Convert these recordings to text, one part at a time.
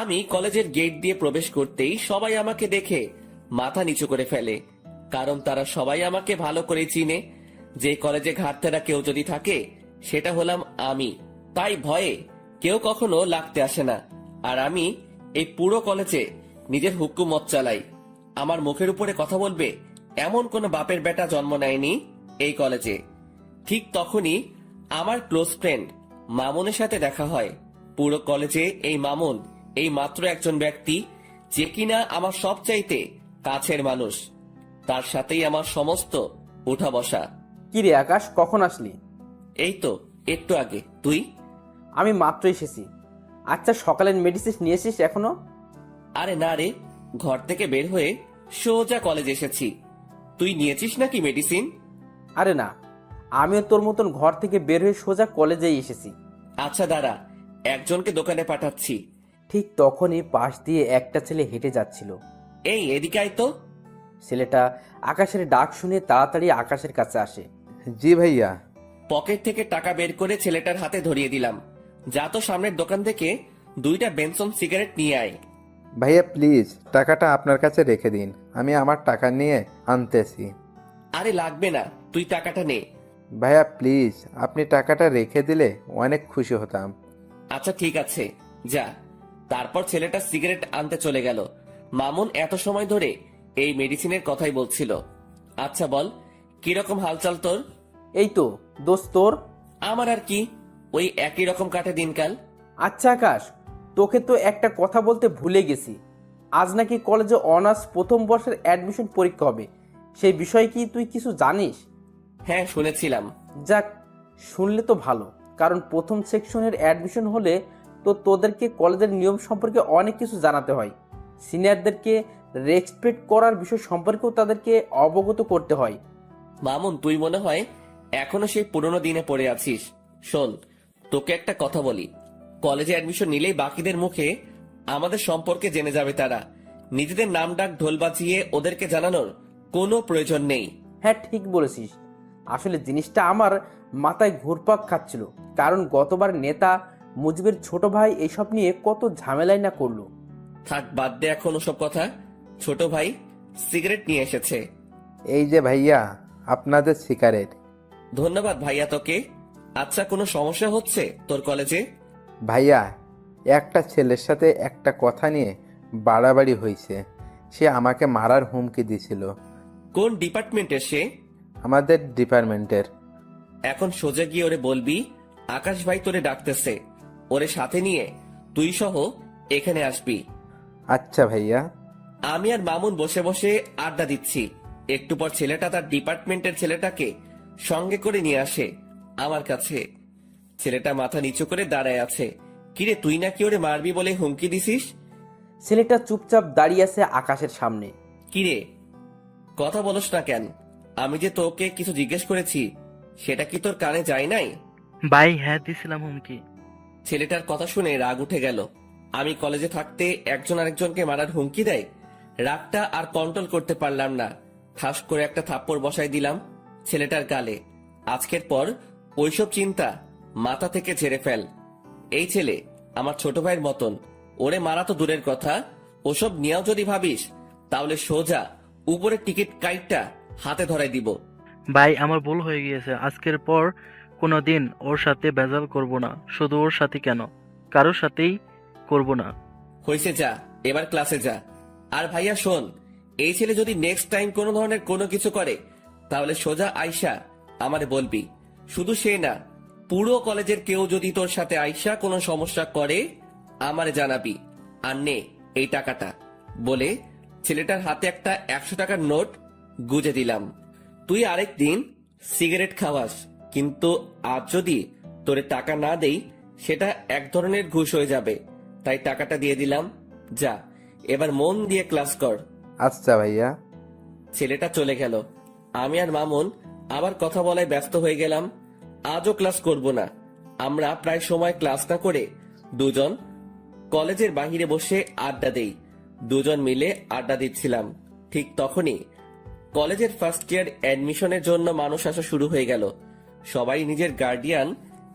আমি কলেজের গেট দিয়ে প্রবেশ করতেই সবাই আমাকে দেখে মাথা নিচু করে ফেলে, কারণ তারা সবাই আমাকে ভালো করে চিনে। যে কলেজে ঘাটতেরা কেউ যদি থাকে সেটা হলাম আমি। তাই ভয়ে কেউ কখনো লাগতে আসে না। আর আমি এই পুরো কলেজে নিজের হুকুমত চালাই। আমার মুখের উপরে কথা বলবে এমন কোনো বাপের বেটা জন্ম নেয়নি এই কলেজে। ঠিক তখনই আমার ক্লোজ ফ্রেন্ড মামুনের সাথে দেখা হয়। পুরো কলেজে এই মামুন এই মাত্র একজন ব্যক্তি যে কিনা আমার সবচাইতে কাছের মানুষ। তার সাথেই আমার সমস্ত উঠা বসা। কি রে আকাশ, কখন আসলি? এই তো একটু আগে। তুই? আমি মাত্র এসেছি। আচ্ছা, সকালের মেডিসিন নিয়েছিস এখনো? আরে না রে, ঘর থেকে বের হয়ে সোজা কলেজ এসেছি। তুই নিয়েছিস নাকি মেডিসিন? আরে না, আমিও তোর মতন ঘর থেকে বের হয়ে সোজা কলেজেই এসেছি। আচ্ছা দাঁড়া, একজনকে দোকানে পাঠাচ্ছি। ঠিক তখনই পাশ দিয়ে একটা ছেলে হেঁটে যাচ্ছিল। এই এদিকে আয় তো। ছেলেটা আকাশের ডাক শুনে তাড়াতাড়ি আকাশের কাছে আসে। জি ভাইয়া। পকেট থেকে টাকা বের করে ছেলেটার হাতে ধরিয়ে দিলাম। যা তো সামনের দোকান থেকে 2টা বেনসন সিগারেট নিয়ে আয়। ভাইয়া প্লিজ টাকাটা আপনার কাছে রেখে দিন, আমি আমার টাকা নিয়ে আনতেছি। আরে লাগবে না, তুই টাকাটা নে। ভাইয়া প্লিজ আপনি টাকাটা রেখে দিলে অনেক খুশি হতাম। আচ্ছা ঠিক আছে, যা। তারপর ছেলেটা সিগারেট আনতে চলে গেল। মামুন এত সময় ধরে এই মেডিসিনের কথাই বলছিল। আচ্ছা বল, কিরকম হালচাল তোর? এই তো দোস্ত তোর। আমার আর কি, ওই একই রকম কাটে দিনকাল। আচ্ছা আকাশ, তোকে তো একটা কথা বলতে ভুলে গেছি। আজ নাকি কলেজে অনার্স প্রথম বর্ষের অ্যাডমিশন পরীক্ষা হবে। সেই বিষয়ে কি তুই কিছু জানিস? হ্যাঁ শুনেছিলাম। যাক, শুনলে তো ভালো, কারণ প্রথম সেকশনের অ্যাডমিশন হলে তো তোদেরকে কলেজের নিয়ম সম্পর্কে অনেক কিছু জানাতে হয়। সিনিয়রদেরকে রেসপেক্ট করার বিষয় সম্পর্কেও তাদেরকে অবগত করতে হয়। মামুন তুই মনে হয় এখনো সেই পুরনো দিনে পড়ে আছিস। শোন, তোকে একটা কথা বলি, কলেজে অ্যাডমিশন নিলেই বাকিদের মুখে আমাদের সম্পর্কে জেনে যাবে তারা। নিজেদের নাম ডাক ঢোল বাজিয়ে ওদেরকে জানানোর কোনো প্রয়োজন নেই। হ্যাঁ ঠিক বলেছিস। আসলে জিনিসটা আমার মাথায় ঘুরপাক খাচ্ছিল, কারণ গতবার নেতা মুজিবের ছোট ভাই এইসব নিয়ে কত ঝামেলাই না করলো। থাক বাদ দে এখন ওসব কথা। ছোট ভাই সিগারেট নিয়ে এসেছে। এই যে ভাইয়া আপনাদের সিগারেট। ধন্যবাদ ভাইয়া তোকে। আচ্ছা, কোনো সমস্যা হচ্ছে তোর কলেজে? ভাইয়া একটা ছেলের সাথে একটা কথা নিয়ে বাড়াবাড়ি হয়েছে, সে আমাকে মারার হুমকি দিছিল। কোন ডিপার্টমেন্টের সে? আমাদের ডিপার্টমেন্টের। এখন সোজা গিয়ে ওরে বলবি আকাশ ভাই তোরে ডাকতেছে। ওরে সাথে নিয়ে তুই সহ এখানে আসবি। আচ্ছা ভাইয়া। আমি আর মামুন বসে বসে আড্ডা দিচ্ছি। একটু পর ছেলেটা তার ডিপার্টমেন্টের ছেলেটাকে সঙ্গে করে নিয়ে আসে আমার কাছে। ছেলেটা মাথা নিচু করে দাঁড়ায় আছে। কিরে, তুই নাকি ওরে মারবি বলে হুমকি দিছিস? ছেলেটা চুপচাপ দাঁড়িয়ে আছে আকাশের সামনে। কিরে, কথা বলস না কেন? আমি যে তোকে কিছু জিজ্ঞেস করেছি সেটা কি তোর কানে যায় নাই? ভাই হ্যাঁ দিছিলাম হুমকি। ছেলেটার কথা শুনে রাগ উঠে গেল। আমি কলেজে থাকতে একজন আরেকজনকে মারার হুমকি দেয়। রাগটা আর কন্ট্রোল করতে পারলাম না, ঠাস করে একটা থাপ্পড় বসাই দিলাম ছেলেটার গালে। আজকের পর ওইসব চিন্তা মাথা থেকে ঝেড়ে ফেল। এই ছেলে আমার ছোট ভাইয়ের মতন, ওরে মারা তো দূরের কথা, ওসব নিয়েও যদি ভাবিস তাহলে সোজা উপরের টিকিট কাইটটা হাতে ধরাই দিব। ভাই আমার ভুল হয়ে গিয়েছে, আজকের পর কোনোদিন ওর সাথে ভেজাল করব না। শুধু ওর সাথে কেন, কারোর সাথেই করব না। হয়েছে, যা এবার ক্লাসে যা। আর ভাইয়া শোন, এই ছেলে যদি নেক্সট টাইম কোনো ধরনের কোনো কিছু করে তাহলে সোজা আয়শা আমারে বলবি। শুধু সে না, পুরো কলেজের কেউ যদি তোর সাথে আয়শা কোনো সমস্যা করে আমারে জানাবি। আর নে এই টাকাটা, বলে ছেলেটার হাতে একটা 100 টাকার নোট গুজে দিলাম। তুই আরেকদিন সিগারেট খাওয়াস, কিন্তু আজ যদি তোরে টাকা না দেই সেটা এক ধরনের ঘুষ হয়ে যাবে। তাই টাকাটা দিয়ে দিলাম, যা এবার মন দিয়ে ক্লাস কর। আচ্ছা ভাইয়া। ছেলেটা চলে গেল। আমি আর মামুন আবার কথা বলায় ব্যস্ত হয়ে গেলাম। আজও ক্লাস করব না। আমরা প্রায় সময় ক্লাস না করে দুজন কলেজের বাহিরে বসে আড্ডা দেই। দুজন মিলে আড্ডা দিচ্ছিলাম। ঠিক তখনই কলেজের ফার্স্ট ইয়ার অ্যাডমিশনের জন্য মানুষ আসা শুরু হয়ে গেল। সবাই নিজের গার্ডিয়ান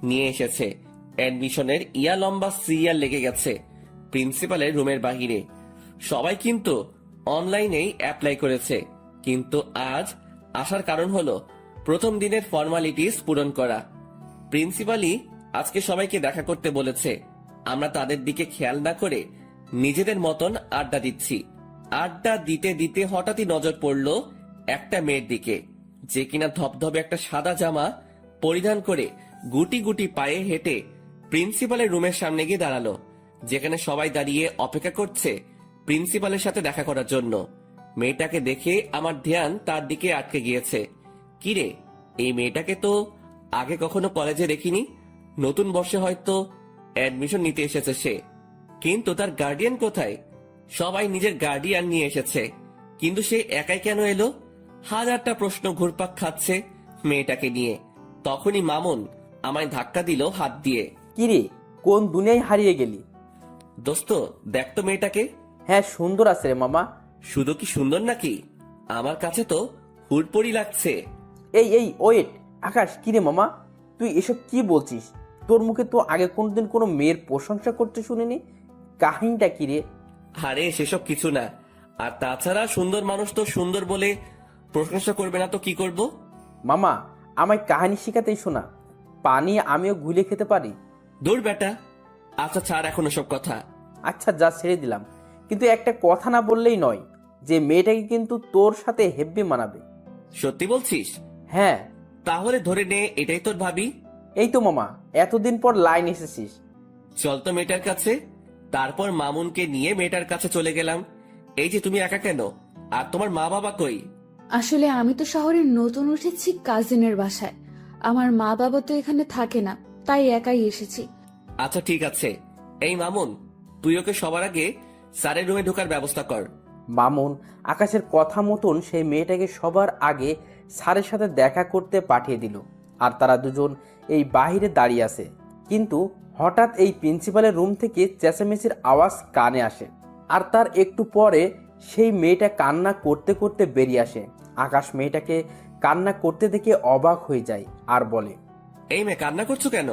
নিয়ে এসেছে। অ্যাডমিশনের ইয়া লম্বা সিরিয়াল লেগে গেছে। প্রিন্সিপালের রুমের বাহিরে। সবাই কিন্তু অনলাইনেই অ্যাপ্লাই করেছে, কিন্তু আজ আসার কারণ হলো প্রথম দিনের ফর্মালিটিস পূরণ করা। প্রিন্সিপালই আজকে সবাইকে দেখা করতে বলেছে। আমরা তাদের দিকে খেয়াল না করে নিজেদের মতন আড্ডা দিচ্ছি। আড্ডা দিতে দিতে হঠাৎই নজর পড়লো একটা মেয়ের দিকে, যে কিনা ধবধবে একটা সাদা জামা পরিধান করে গুটি গুটি পায়ে হেঁটে প্রিন্সিপালের রুমের সামনে গিয়ে দাঁড়ালো, যেখানে সবাই দাঁড়িয়ে অপেক্ষা করছে প্রিন্সিপালের সাথে দেখা করার জন্য। মেয়েটাকে দেখে আমার ধ্যান তার দিকে আটকে গিয়েছে। কিরে, এই মেয়েটাকে তো আগে কখনো কলেজে দেখিনি। নতুন বর্ষে হয়তো অ্যাডমিশন নিতে এসেছে সে, কিন্তু তার গার্ডিয়ান কোথায়? সবাই নিজের গার্ডিয়ান নিয়ে এসেছে, কিন্তু সে একাই কেন এলো? হাজারটা প্রশ্ন ঘুরপাক খাচ্ছে মেয়েটাকে নিয়ে। তখনই মামুন আমায় ধাক্কা দিল হাত দিয়ে। কিরে, কোন দুনিয়ায় হারিয়ে গেলি? দোস্ত, দেখ তো মেয়েটাকে। হ্যাঁ, সুন্দর আছে রে মামা। শুধু কি সুন্দর নাকি, আমার কাছে তো হুড়পড়ি লাগছে। এই এই ওয়েট, আকাশ, কিরে মামা, তুই এসব কি বলছিস? তোর মুখে তো আগে কোনোদিন কোনো মেয়ের প্রশংসা করতে শুনিনি। কাহিনীটা কিরে? আরে সেসব কিছু না। আর তাছাড়া সুন্দর মানুষ তো সুন্দর বলে প্রশংসা করবে না তো কি করব? মামা, আমায় কাহিনী শেখাতেই শোনা। পানি আমিও গুলে খেতে পারি। দূর বেটা। আচ্ছা ছাড় এখন সব কথা। আচ্ছা, যা ছেড়ে দিলাম, কিন্তু একটা কথা না বললেই নয় যে মেয়েটাকে কিন্তু তোর সাথে হেব্বি মানাবে। সত্যি বলছিস? হ্যাঁ। তাহলে ধরে নে এটাই তোর ভাবি। এই তো মামা, এতদিন পর লাইন এসেছিস। চল তো মেয়েটার কাছে। তারপর মামুনকে নিয়ে মেয়েটার কাছে চলে গেলাম। এই যে তুমি একা কেন? আর তোমার মা বাবা কই? আসলে আমি তো শহরে নতুন উঠেছি কাজিনের বাসায়। আমার মা বাবা তো এখানে থাকে না, তাই একাই এসেছি। আচ্ছা ঠিক আছে। এই মামুন, তুই ওকে সবার আগে স্যারের রুমে ঢোকার ব্যবস্থা কর। মামুন আকাশের কথা মতন সেই মেয়েটাকে সবার আগে স্যারের সাথে দেখা করতে পাঠিয়ে দিল। আর তারা দুজন এই বাহিরে দাঁড়িয়ে আছে, কিন্তু হঠাৎ এই প্রিন্সিপালের রুম থেকে চেঁচামেচির আওয়াজ কানে আসে। আর তার একটু পরে সেই মেয়েটা কান্না করতে করতে বেরিয়ে আসে। আকাশ মেয়েটাকে কান্না করতে দেখে অবাক হয়ে যায় আর বলে, এই মেয়ে, কান্না করছো কেন?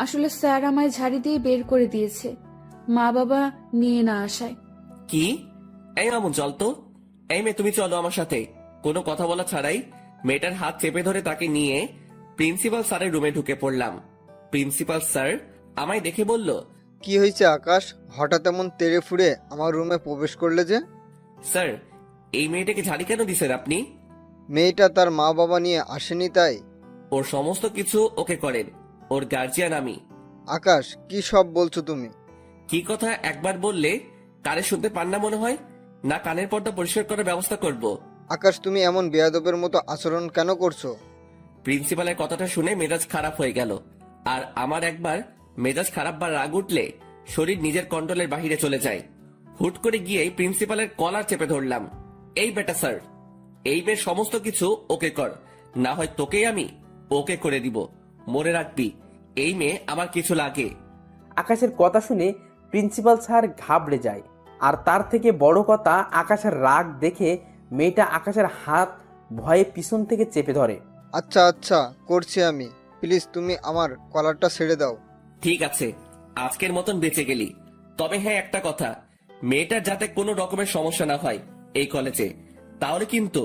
আসলে স্যার আমায় ঝাড়ি দিয়ে বের করে দিয়েছে, মা বাবা নিয়ে না আসায়। কি? এই মামুন চল তো। এই মেয়ে, তুমি চলো আমার সাথে। কোনো কথা বলা ছাড়াই মেয়েটার হাত চেপে ধরে তাকে নিয়ে প্রিন্সিপাল স্যারের রুমে ঢুকে পড়লাম। প্রিন্সিপাল স্যার আমায় দেখে বলল, কি হয়েছে আকাশ, হঠাৎ এমন তেড়ে ফুড়ে আমার রুমে প্রবেশ করলে যে? স্যার, এই মেয়েটাকে ঝাড়ি কেন দিছেন আপনি? মেয়েটা তার মা বাবা নিয়ে আসেনি তাই? ওর সমস্ত কিছু ওকে করেন, ওর গার্জিয়ান আমি। আকাশ, কি সব বলছো তুমি? কি কথা একবার বললে কানে শুনতে পান না মনে হয়? না কানের পর্দা পরিষ্কার করার ব্যবস্থা করব? আকাশ, তুমি এমন বেয়াদবের মতো আচরণ কেন করছো? প্রিন্সিপালের কথাটা শুনে মেজাজ খারাপ হয়ে গেল। আর আমার একবার মেজাজ খারাপ বা রাগ উঠলে শরীর নিজের কন্ট্রোলের বাহিরে চলে যায়। হুট করে গিয়ে প্রিন্সিপালের কলার চেপে ধরলাম। এই বেটা স্যার, এই মেয়ের সমস্ত কিছু ওকে কর, না হয় তোকেই আমি ওকে করে দিব। মনে রাখবি, এই মেয়ে আমার কিছু লাগে। আকাশের কথা শুনে প্রিন্সিপাল স্যার ঘাবড়ে যায়। আর তার থেকে বড় কথা, আকাশের রাগ দেখে মেয়েটা আকাশের হাত ভয়ে পিছন থেকে চেপে ধরে। আচ্ছা আচ্ছা, করছি আমি। প্লিজ তুমি আমার কলারটা ছেড়ে দাও। ঠিক আছে, আজকের মতন বেঁচে গেলি। তবে হ্যাঁ, একটা কথা, মেয়েটার যাতে কোনো রকমের সমস্যা না হয় এই কলেজে, তাহলে কিন্তু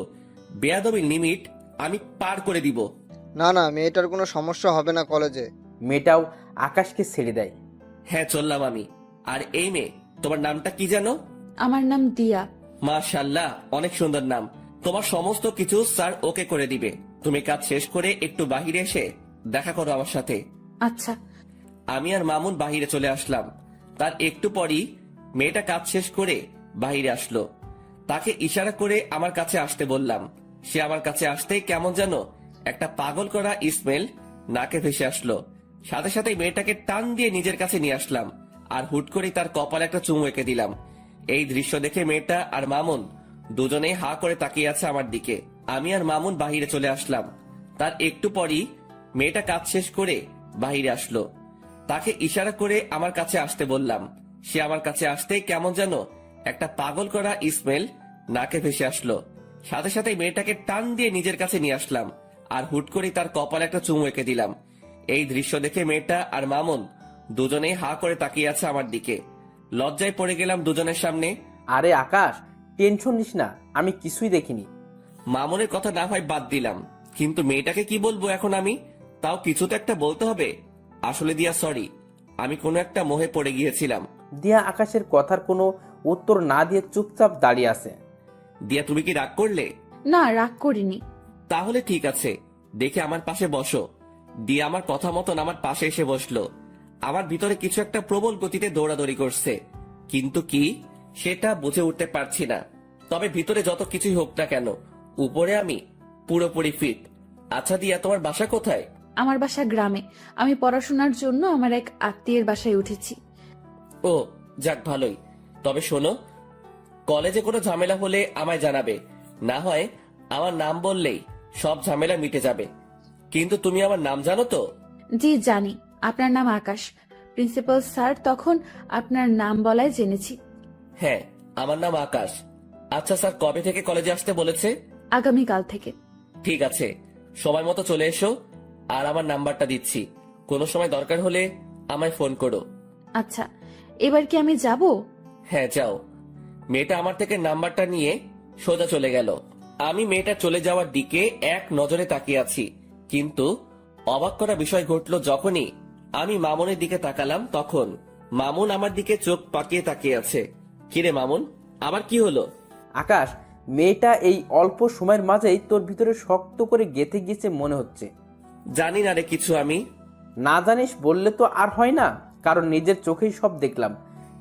বেয়াদবির লিমিট আমি পার করে দিব। না না, মেয়েটার কোনো সমস্যা হবে না কলেজে। মেয়েটাও আকাশকে ছেড়ে দেয়। হ্যাঁ চললাম আমি। আর এই মেয়ে, তোমার নামটা কি জানো? আমার নাম দিয়া। মাশাআল্লাহ, অনেক সুন্দর নাম। তোমার সমস্ত কিছু স্যার ওকে করে দিবে। তুমি কাজ শেষ করে একটু বাহিরে এসে দেখা করো আমার সাথে। আচ্ছা। আমি আর মামুন বাহিরে চলে আসলাম। তার একটু পরই মেয়েটা কাজ শেষ করে বাহিরে আসলো। তাকে ইশারা করে আমার কাছে আসতে বললাম। সে আমার কাছে আসতেই কেমন যেন একটা পাগল করা স্মেল নাকে ভেসে আসলো। সাথে সাথে মেয়েটাকে টান দিয়ে নিজের কাছে নিয়ে আসলাম আর হুট করেই তার কপালে একটা চুমু এঁকে দিলাম। এই দৃশ্য দেখে মেয়েটা আর মামুন দুজনেই হা করে তাকিয়ে আছে আমার দিকে। আমি আর মামুন বাহিরে চলে আসলাম। তার একটু পরই মেয়েটা কাজ শেষ করে বাহিরে আসলো। তাকে ইশারা করে আমার কাছে আসতে বললাম। সে আমার কাছে আসতেই কেমন যেন একটা পাগল করা স্মেল নাকে ভেসে আসলো। সাথে সাথে মেয়েটাকে টান দিয়ে নিজের কাছে নিয়ে আসলাম আর হুট করেই তার কপালে একটা চুমু এঁকে দিলাম। এই দৃশ্য দেখে মেয়েটা আর মামুন দুজনেই হা করে তাকিয়ে আছে আমার দিকে। লজ্জায় পড়ে গেলাম দুজনের সামনে। আরে আকাশ, টেনশন নিস না, আমি কিছুই দেখিনি। মামুনের কথা না হয় বাদ দিলাম, কিন্তু মেয়েটাকে কি বলবো এখন আমি? তাও কিছু তো একটা বলতে হবে। আসলে দিয়া সরি, আমি কোনো একটা মোহে পড়ে গিয়েছিলাম। দিয়া আকাশের কথার কোনো উত্তর না দিয়ে চুপচাপ দাঁড়িয়ে আছে। দিয়া তুমি কি রাগ করলে? না, রাগ করিনি। তাহলে ঠিক আছে, দেখে আমার পাশে বসো। দিয়া আমার কথা মতন আমার পাশে এসে বসলো। আমার ভিতরে কিছু একটা প্রবল গতিতে দৌড়াদৌড়ি করছে, কিন্তু কি সেটা বুঝে উঠতে পারছি না। তবে ভিতরে যত কিছুই হোক না কেন, উপরে আমি পুরোপুরি ফিট। আচ্ছা দিয়া, তোমার বাসা কোথায়? আমার বাসা গ্রামে। আমি পড়াশোনার জন্য আমার এক আত্মীয়ের বাসায় উঠেছি। ও, যাক ভালোই। তবে শোনো, কলেজে কোনো ঝামেলা হলে আমায় জানাবে। না হয় আমার নাম বললেই সব ঝামেলা মিটে যাবে। কিন্তু তুমি আমার নাম জানো তো? জি জানি, আপনার নাম আকাশ। প্রিন্সিপাল স্যার তখন আপনার নাম বলায় জেনেছি। হ্যাঁ, আমার নাম আকাশ। আচ্ছা স্যার কবে থেকে কলেজে আসতে বলেছে? আগামীকাল থেকে। ঠিক আছে, সময় মতো চলে এসো। আর আমার নাম্বারটা দিচ্ছি, কোনো সময় দরকার হলে আমায় ফোন করো। আচ্ছা, এবার কি আমি যাব? হ্যাঁ যাও। মেয়েটা আমার থেকে নাম্বারটা নিয়ে সোজা চলে গেল। আমি মেয়েটা চলে যাওয়ার দিকে এক নজরে তাকিয়ে আছি, কিন্তু অবাক করা বিষয় ঘটলো যখনই আমি মামুনের দিকে তাকালাম। তখন মামুন আমার দিকে চোখ পাকিয়ে তাকিয়ে আছে। কিরে মামুন, আবার কি হলো? আকাশ, মেয়েটা এই অল্প সময়ের মাঝেই তোর ভিতরে শক্ত করে গেঁথে গিয়েছে মনে হচ্ছে। জানি না রে কিছু আমি। না জানিস বললে তো আর হয় না, কারণ নিজের চোখেই সব দেখলাম।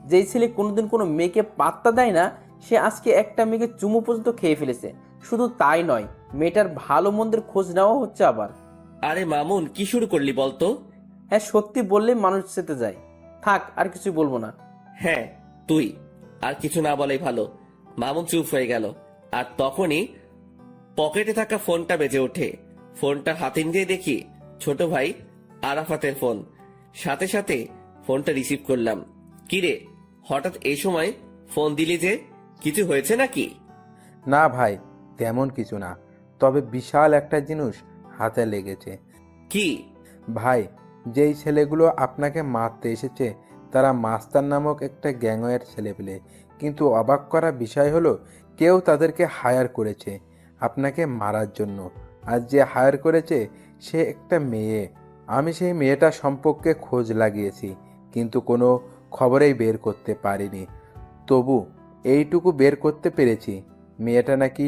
যেই ছেলে কোনোদিন কোনো মেয়েকে পাত্তা দেয় না, সে আজকে একটা মেয়েকে চুমু পর্যন্ত খেয়ে ফেলেছে। শুধু তাই নয়, মেয়েটার ভালো মন্দের খোঁজ নেওয়া হচ্ছে আবার। আরে মামুন, কি শুরু করলি বলতো? হ্যাঁ, সত্যি বললে মানুষ যেতে যায়। থাক, আর কিছু বলবো না। হ্যাঁ, তুই আর কিছু না বলাই ভালো। মামুন চুপ হয়ে গেল, আর তখনই পকেটে থাকা ফোনটা বেজে ওঠে। ফোনটা হাতে নিয়ে দেখি ছোট ভাই আরাফাতের ফোন। সাথে সাথে ফোনটা রিসিভ করলাম। কিরে, হঠাৎ এই সময় ফোন দিলি যে? কিছু হয়েছে নাকি? না ভাই, তেমন কিছু না, তবে বিশাল একটা জিনিস হাতে লেগেছে। কি? ভাই, যেই ছেলেগুলো আপনাকে মারতে এসেছে তারা মাস্তান নামক একটা গ্যাংয়ের ছেলেপেলে। কিন্তু অবাক করা বিষয় হলো, কেউ তাদেরকে হায়ার করেছে আপনাকে মারার জন্য। আর যে হায়ার করেছে সে একটা মেয়ে। আমি সেই মেয়েটা সম্পর্কে খোঁজ লাগিয়েছি, কিন্তু কোনো খবরেই বের করতে পারিনি। তবু এইটুকু বের করতে পেরেছি, মেয়েটা নাকি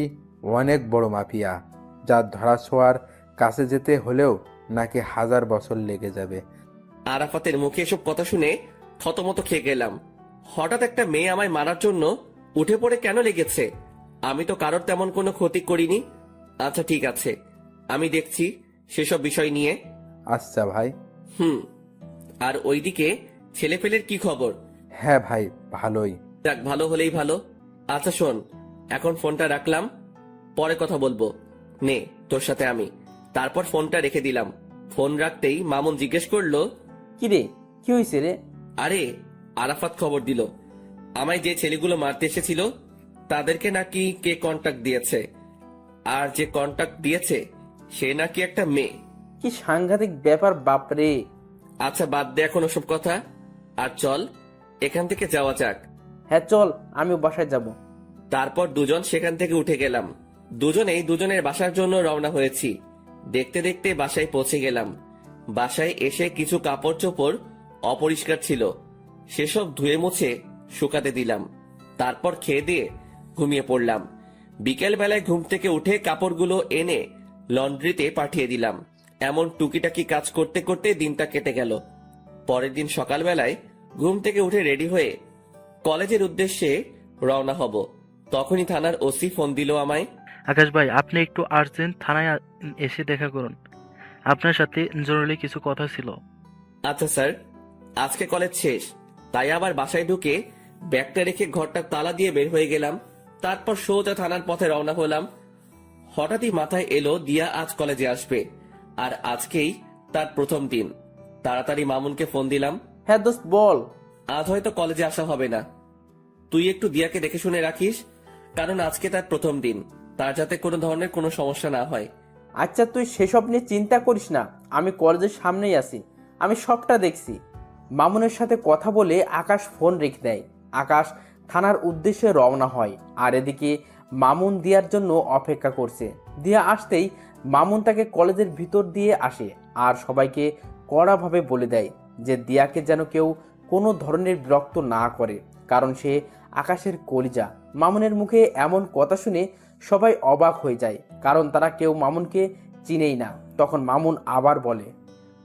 অনেক বড় মাফিয়া, যার ধরাছোঁয়ার কাছে যেতে হলেও নাকি 1000 বছর লেগে যাবে। আরাফাতের মুখে এসব কথা শুনে থতমত খেয়ে গেলাম। হঠাৎ একটা মেয়ে আমায় মারার জন্য উঠে পড়ে কেন লেগেছে? আমি তো কারোর তেমন কোনো ক্ষতি করিনি। আচ্ছা ঠিক আছে, আমি দেখছি সেসব বিষয় নিয়ে। আচ্ছা ভাই। আর ওইদিকে ছেলেপেলের কি খবর? হ্যাঁ ভাই, ভালোই। যাক, ভালো হলেই ভালো। আচ্ছা শোন, এখন ফোনটা রাখলাম, পরে কথা বলবো। নে তোর সাথে আমি। তারপর ফোনটা রেখে দিলাম। ফোন রাখতেই মামুন জিজ্ঞেস করলো, কি রে, কি হয়েছে রে? আরে আরাফাত খবর দিল আমায় যে ছেলেগুলো মারতে এসেছিল তাদেরকে নাকি কে কন্টাক্ট দিয়েছে, আর যে কন্টাক্ট দিয়েছে সে নাকি একটা মেয়ে। কি সাংঘাতিক ব্যাপার বাপরে। আচ্ছা বাদ দে এখন ওসব কথা, আর চল এখান থেকে যাওয়া যাক। হ্যাঁ চল, আমিও বাসায় যাব। তারপর দুজন সেখান থেকে উঠে গেলাম। দুজনেই দুজনের বাসার জন্য রওনা হয়েছি। দেখতে দেখতে বাসায় পৌঁছে গেলাম। বাসায় এসে কিছু কাপড় চোপড় অপরিষ্কার ছিল, সেসব ধুয়ে মুছে শুকাতে দিলাম। তারপর খেয়ে দিয়ে ঘুমিয়ে পড়লাম। বিকেল বেলায় ঘুম থেকে উঠে কাপড়গুলো এনে লন্ড্রিতে পাঠিয়ে দিলাম। এমন টুকিটাকি কাজ করতে করতে দিনটা কেটে গেল। পরের দিন সকালবেলায় ঘুম থেকে উঠে রেডি হয়ে কলেজের উদ্দেশ্যে রওনা হব। তখনই থানার ওসি ফোন দিল আমায়। আকাশ ভাই, আপনি একটু আর্জেন্ট থানায় এসে দেখা করুন, আপনার সাথে জরুরি কিছু কথা ছিল। আচ্ছা স্যার, আজকে কলেজ শেষ, তাই আবার বাসায় ঢুকে ব্যাগটা রেখে ঘরটা তালা দিয়ে বের হয়ে গেলাম। তারপর সোজা থানার পথে রওনা হলাম। হঠাৎই মাথায় এলো দিয়া আজ কলেজে আসবে, আর আজকেই তার প্রথম দিন। তাড়াতাড়ি মামুনকে ফোন দিলাম। হ্যাঁ দোস্ত বল। আজ হয়তো কলেজে আসা হবে না, তুই একটু দিয়াকে দেখে শুনে রাখিস, কারণ আজকে তার প্রথম দিন, তার যাতে কোনো ধরনের কোনো সমস্যা না হয়। আচ্ছা তুই সেসব নিয়ে চিন্তা করিস না, আমি কলেজের সামনেই আছি, আমি সবটা দেখছি। মামুনের সাথে কথা বলে আকাশ ফোন রেখে দেয়। আকাশ থানার উদ্দেশ্যে রওনা হয়। আর এদিকে মামুন দিয়ার জন্য অপেক্ষা করছে। দিয়া আসতেই মামুন তাকে কলেজের ভিতর দিয়ে আসে আর সবাইকে কড়াভাবে বলে দেয় যে দিয়াকে যেন কেউ কোনো ধরনের বিরক্ত না করে, কারণ সে আকাশের কলিজা। মামুনের মুখে এমন কথা শুনে সবাই অবাক হয়ে যায়, কারণ তারা কেউ মামুনকে চিনেই না। তখন মামুন আবার বলে,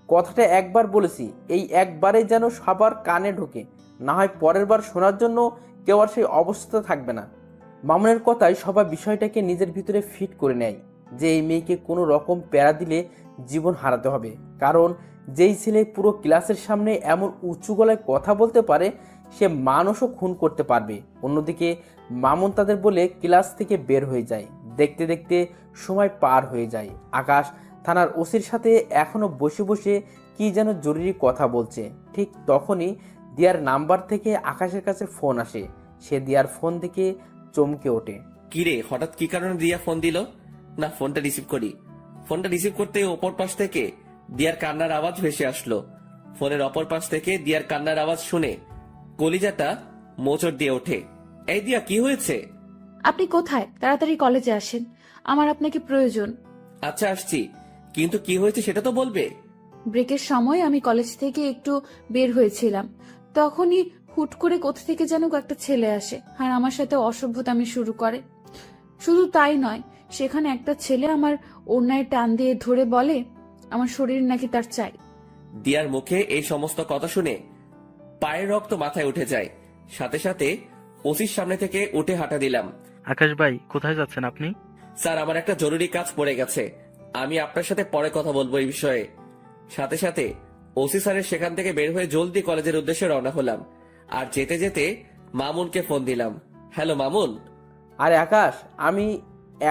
কথাটা একবার বলেছি, এই একবারেই যেন সবার কানে ঢোকে, না হয় পরের বার শোনার জন্য কেউ আর সেই অবস্থা থাকবে না। মামুনের কথায় সবাই বিষয়টাকে নিজের ভিতরে ফিট করে নেয় যে এই মেয়েকে কোনো রকম প্যারা দিলে জীবন হারাতে হবে, কারণ যেই ছেলে পুরো ক্লাসের সামনে এমন উঁচু গলায় কথা বলতে পারে সে মানুষও খুন করতে পারবে। অন্যদিকে মামুন তাদের বলে ক্লাস থেকে বের হয়ে যায়। দেখতে দেখতে সময় পার হয়ে যায়। আকাশ থানার ওসির সাথে এখনো বসে বসে কি যেন জরুরি কথা বলছে। ঠিক তখনই দিয়ার নাম্বার থেকে আকাশের কাছে ফোন আসে। সে দিয়ার ফোন থেকে চমকে ওঠে। কিরে, হঠাৎ কি কারণে দিয়া ফোন দিল? না, ফোনটা রিসিভ করি। ফোনটা রিসিভ করতে অপর পাশ থেকে দিয়ার কান্নার আওয়াজ ভেসে আসলো। ফোনের অপর পাশ থেকে দিয়ার কান্নার আওয়াজ শুনে কলিজাটা মোচড় দিয়ে ওঠে। এই দিয়া, কি হয়েছে? আপনি কোথায়? তাড়াতাড়ি কলেজে আসেন, আমার আপনাকে প্রয়োজন। আচ্ছা, আসছি, কিন্তু কি হয়েছে সেটা তো বলবে। ব্রেকের সময় আমি কলেজ থেকে একটু বের হয়েছিলাম, তখনই হুট করে কোথা থেকে যেন একটা ছেলে আসে আর আমার সাথে অসভ্যতামি শুরু করে। শুধু তাই নয়, সেখানে একটা ছেলে আমার ওড়নায় টান দিয়ে ধরে বলে আমার শরীর নাকি তার চাই। দিয়ার মুখে এই সমস্ত কথা শুনে পায়ের রক্ত মাথায় উঠে যায়। সাথে সাথে ওসির সামনে থেকে উঠে হাঁটা দিলাম। আকাশ ভাই, কোথায় যাচ্ছেন আপনি? স্যার, আমার একটা জরুরি কাজ পড়ে গেছে, আমি আপনার সাথে পরে কথা বলবো এই বিষয়ে। সাথে সাথে ওসি স্যারের সেখান থেকে বের হয়ে জলদি কলেজের উদ্দেশ্যে রওনা হলাম। আর যেতে যেতে মামুনকে ফোন দিলাম। হ্যালো মামুন। আরে আকাশ, আমি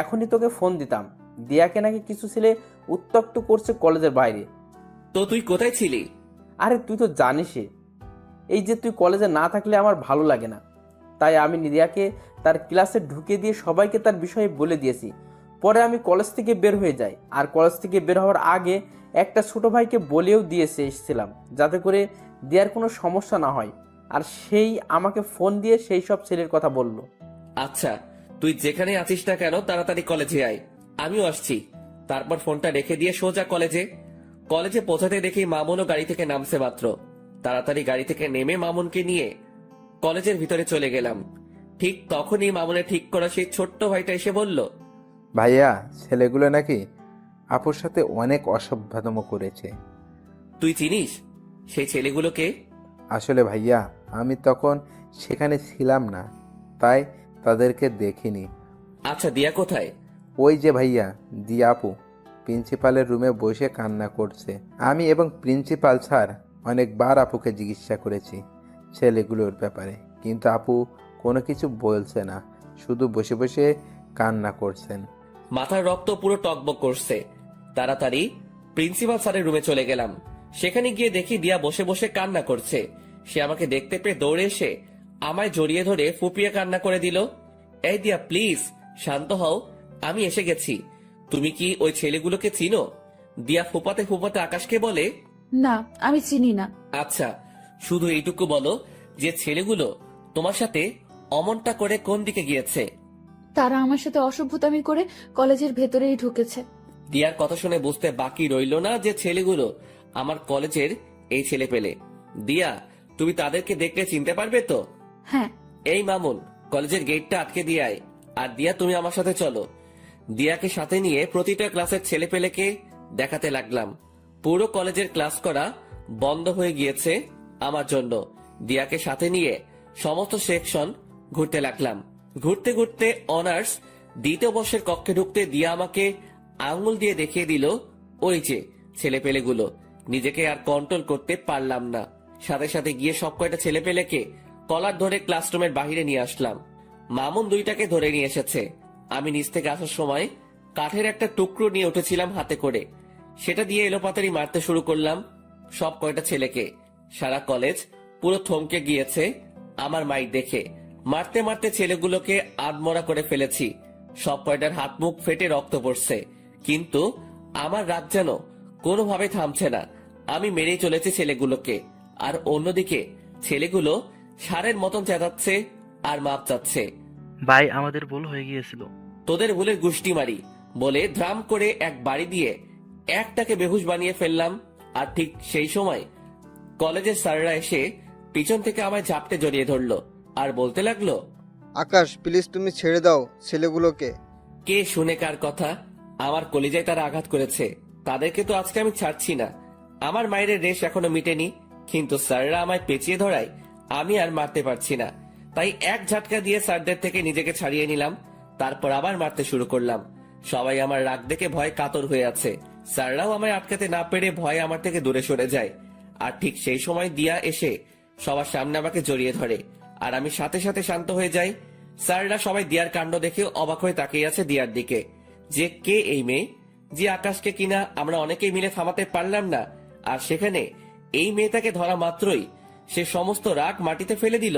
এখনই তোকে ফোন দিতাম। দিয়াকে নাকি কিছু ছেলে উত্ত্যক্ত করছে কলেজের বাইরে। তো তুই কোথায় ছিলি? আরে তুই তো জানিসই, এই যে তুই কলেজে না থাকলে আমার ভালো লাগে না, তাই আমি দিয়াকে তার ক্লাসে ঢুকে দিয়ে সবাইকে তার বিষয়ে বলে দিয়েছি। পরে আমি কলেজ থেকে বের হয়ে যাই, আর কলেজ থেকে বের হওয়ার আগে একটা ছোট ভাইকে বলেও দিয়ে এসেছিলাম যাতে করে দিয়ার কোনো সমস্যা না হয়, আর সেই আমাকে ফোন দিয়ে সেই সব ছেলের কথা বলল। আচ্ছা, তুই যেখানে আছিস না কেন তাড়াতাড়ি কলেজে আয়, আমিও আসছি। তারপর ফোনটা রেখে দিয়ে সোজা কলেজে পৌঁছাতে দেখি মামুনও গাড়ি থেকে নামছে মাত্র। তাড়াতাড়ি গাড়ি থেকে নেমে মামুনকে নিয়ে কলেজের ভিতরে চলে গেলাম। ঠিক তখনই মামুনের ঠিক করা সেই ছোট্ট ভাইটা এসে বলল, ভাইয়া, ছেলেগুলো নাকি আপুর সাথে অনেক অসভ্যতম করেছে। তুই চিনিস সেই ছেলেগুলোকে? আসলে ভাইয়া, আমি তখন সেখানে ছিলাম না, তাই তাদেরকে দেখিনি। আচ্ছা, দিয়া কোথায়? ওই যে ভাইয়া, দিয়া আপু প্রিন্সিপালের রুমে বসে কান্না করছে। আমি এবং প্রিন্সিপাল স্যার অনেকবার আপুকে জিজ্ঞাসা করেছি ছেলেগুলোর ব্যাপারে, কিন্তু আপু কোনো কিছু বলছে না, শুধু বসে বসে কান্না করছেন। মাথার রক্ত পুরো টকবক করছে। তাড়াতাড়ি প্রিন্সিপাল স্যারের রুমে চলে গেলাম। সেখানে গিয়ে দেখি দিয়া বসে বসে কান্না করছে। সে আমাকে দেখতে পেয়ে দৌড়ে এসে আমায় জড়িয়ে ধরে ফুপিয়ে কান্না করে দিল। এই দিয়া, প্লিজ শান্ত হও, আমি এসে গেছি। তুমি কি ওই ছেলেগুলোকে চিনো? দিয়া ফুপাতে ফুপাতে আকাশকে বলে, না, আমি চিনি না। আচ্ছা, শুধু এইটুকু বলো যে ছেলেগুলো তোমার সাথে অমনটা করে কোন দিকে গিয়েছে? তারা আমার সাথে অসভ্যতামি করে কলেজের ভেতরেই ঢুকেছে। দিয়ার কথা শুনে বুঝতে বাকি রইল না যে ছেলেগুলো আমার কলেজের এই ছেলে পেলে। দিয়া, তুমি তাদেরকে দেখলে চিনতে পারবে তো? হ্যাঁ। এই মামুন, কলেজের গেটটা আটকে দিয়ে আয়। আর দিয়া, তুমি আমার সাথে চলো। দিয়াকে সাথে নিয়ে প্রতিটা ক্লাসের ছেলে পেলেকে দেখাতে লাগলাম। পুরো কলেজের ক্লাস করা বন্ধ হয়ে গিয়েছে আমার জন্য। দিয়াকে সাথে নিয়ে সমস্ত সেকশন ঘুরতে লাগলাম। ঘুরতে ঘুরতে অনার্স দ্বিতীয় বর্ষের কক্ষে ঢুকতে দিয়া আমাকে আঙুল দিয়ে দেখিয়ে দিল ওই যে ছেলেপেলেগুলো। নিজেকে আর কন্ট্রোল করতে পারলাম না, সাথে সাথে গিয়ে সব কয়টা ছেলেপেলেকে কলার ধরে ক্লাসরুমের বাহিরে নিয়ে আসলাম। মামুন দুইটাকে ধরে নিয়ে এসেছে। আমি নিচ থেকে আসার সময় কাঠের একটা টুকরো নিয়ে উঠেছিলাম হাতে করে, সেটা দিয়ে এলোপাতাড়ি মারতে শুরু করলাম সব কয়টা ছেলেকে। সারা কলেজ পুরো থমকে গিয়েছে আমার মাইক দেখে। মারতে মারতে ছেলেগুলোকে আধমরা করে ফেলেছি। সব কয়টার হাত মুখ ফেটে রক্ত পড়ছে, কিন্তু আমার রাগ যেন কোনোভাবে থামছে না। আমি মেরেই চলেছি ছেলেগুলোকে। আর অন্যদিকে ছেলেগুলো সারের মতন চেঁচাচ্ছে আর মাপ চাচ্ছে। ভাই আমাদের ভুল হয়ে গিয়েছিল। তোদের ভুলের গুষ্টি মারি বলে ধ্রাম করে এক বাড়ি দিয়ে একটাকে বেহুশ বানিয়ে ফেললাম। আর ঠিক সেই সময় কলেজের স্যাররা এসে পিছন থেকে আমায় ঝাপটে জড়িয়ে ধরলো আর বলতে লাগলো, আকাশ প্লিজ তুমি ছেড়ে দাও ছেলেগুলোকে। কে শুনে কার কথা? আমার কলিজায় তারা আঘাত করেছে, তাদেরকে তো আজকে আমি ছাড়ছি না। আমার মায়ের রেশ এখনো মিটেনি, কিন্তু স্যাররা আমায় পেঁচিয়ে ধরায় আমি আর মারতে পারছি না। তাই এক ঝাটকা দিয়ে স্যারদের থেকে নিজেকে ছাড়িয়ে নিলাম, তারপর আবার মারতে শুরু করলাম। সবাই আমার রাগ দেখে ভয় কাতর হয়ে আছে। স্যাররাও আমায় আটকাতে না পেরে ভয়ে আমার থেকে দূরে সরে যায়। আর ঠিক সেই সময় দিয়া এসে সবার সামনে আমাকে জড়িয়ে ধরে, আর আমি সাথে সাথে শান্ত হয়ে যাই। স্যাররা সবাই দিয়ার কাণ্ড দেখে অবাক হয়ে তাকিয়ে আছে দিয়ার দিকে, যে কে এই মেয়ে, যে আকাশকে কিনা আমরা অনেকেই মিলে থামাতে পারলাম না, আর সেখানে এই মেয়েটাকে ধরা মাত্রই সে সমস্ত রাগ মাটিতে ফেলে দিল।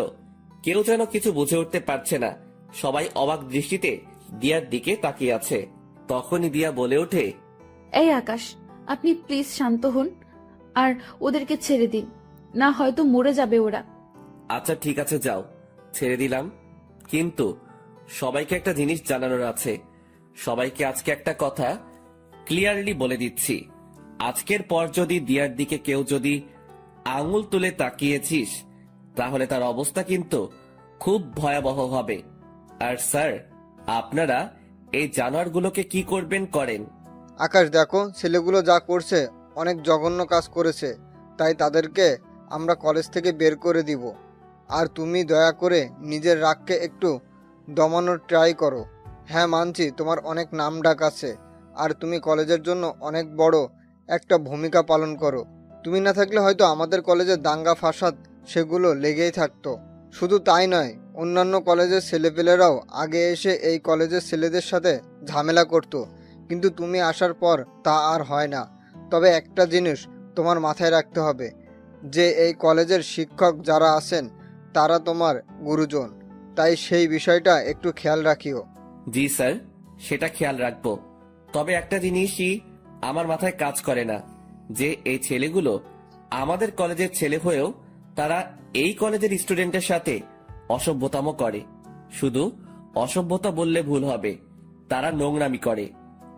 কেউ যেন কিছু বুঝে উঠতে পারছে না, সবাই অবাক দৃষ্টিতে দিয়ার দিকে তাকিয়ে আছে। তখনই দিয়া বলে ওঠে, এই আকাশ, আপনি প্লিজ শান্ত হন আর ওদেরকে ছেড়ে দিন, না হয়তো মরে যাবে ওরা। আচ্ছা ঠিক আছে যাও, ছেড়ে দিলাম। কিন্তু সবাইকে একটা জিনিস জানানোর আছে। সবাইকে আজকে একটা কথা ক্লিয়ারলি বলে দিচ্ছি, আজকের পর যদি দিয়ার দিকে কেউ যদি আঙুল তুলে তাকিয়েছিস, তাহলে তার অবস্থা কিন্তু খুব ভয়াবহ হবে। আর স্যার, আপনারা এই জানোয়ারগুলোকে কি করবেন করেন। আকাশ দেখো ছেলেগুলো যা করছে অনেক জঘন্য কাজ করেছে, তাই তাদেরকে আমরা কলেজ থেকে বের করে দিব। আর তুমি দয়া করে নিজের রাগকে একটু দমানোর ট্রাই করো। হ্যাঁ মানছি তোমার অনেক নাম ডাক আছে, আর তুমি কলেজের জন্য অনেক বড় একটা ভূমিকা পালন করো। তুমি না থাকলে হয়তো আমাদের কলেজের দাঙ্গা ফাসাদ সেগুলো লেগেই থাকতো। শুধু তাই নয়, অন্যান্য কলেজের ছেলেপেলেরাও আগে এসে এই কলেজের ছেলেদের সাথে ঝামেলা করতো, কিন্তু তুমি আসার পর তা আর হয় না। তবে একটা জিনিস তোমার মাথায় রাখতে হবে, যে এই কলেজের শিক্ষক যারা আছেন তারা তোমার গুরুজন, তাই সেই বিষয়টা একটু খেয়াল রাখিও। জি স্যার, সেটা খেয়াল রাখবো। তবে একটা জিনিসই আমার মাথায় কাজ করে না, যে এই ছেলেগুলো আমাদের কলেজের ছেলে হয়েও তারা এই কলেজের স্টুডেন্টের সাথে অসভ্যতাম করে। শুধু অসভ্যতা বললে ভুল হবে, তারা নোংরামি করে।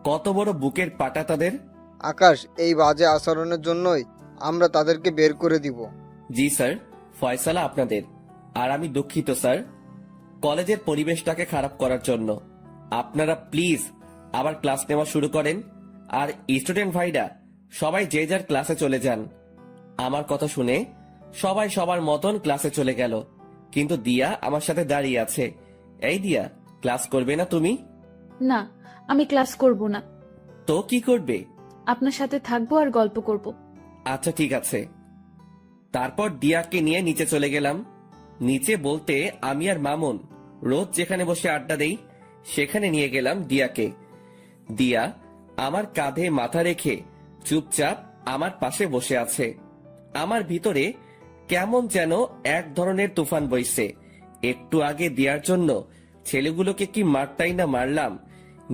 কত বড় বুকের পাটা তাদের। আকাশ, এই বাজে আচরণের জন্যই আমরা তাদেরকে বের করে দিব। জি স্যার, ফয়সালা আপনাদের। আর আমি দুঃখিত স্যার, কলেজের পরিবেশটাকে খারাপ করার জন্য। আপনারা প্লিজ আবার ক্লাস নেওয়া শুরু করেন, আর স্টুডেন্ট ভাইরা সবাই যে যার ক্লাসে চলে যান। আমার কথা শুনে সবাই সবার মতন ক্লাসে চলে গেল, কিন্তু দিয়া আমার সাথে দাঁড়িয়ে আছে। এই দিয়া, ক্লাস করবে না তুমি? না, আমি ক্লাস করব না। তো কি করবে? আপনার সাথে থাকবো আর গল্প করব। আচ্ছা ঠিক আছে। তারপর দিয়াকে নিয়ে নিচে চলে গেলাম। নিচে বলতে আমি আর মামুন রোজ যেখানে বসে আড্ডা দেই সেখানে নিয়ে গেলাম দিয়াকে। দিয়া আমার কাঁধে মাথা রেখে চুপচাপ আমার পাশে বসে আছে। আমার ভিতরে কেমন যেন এক ধরনের তুফান বইছে। একটু আগে দিয়ার জন্য ছেলেগুলোকে কি মারটাই না মারলাম,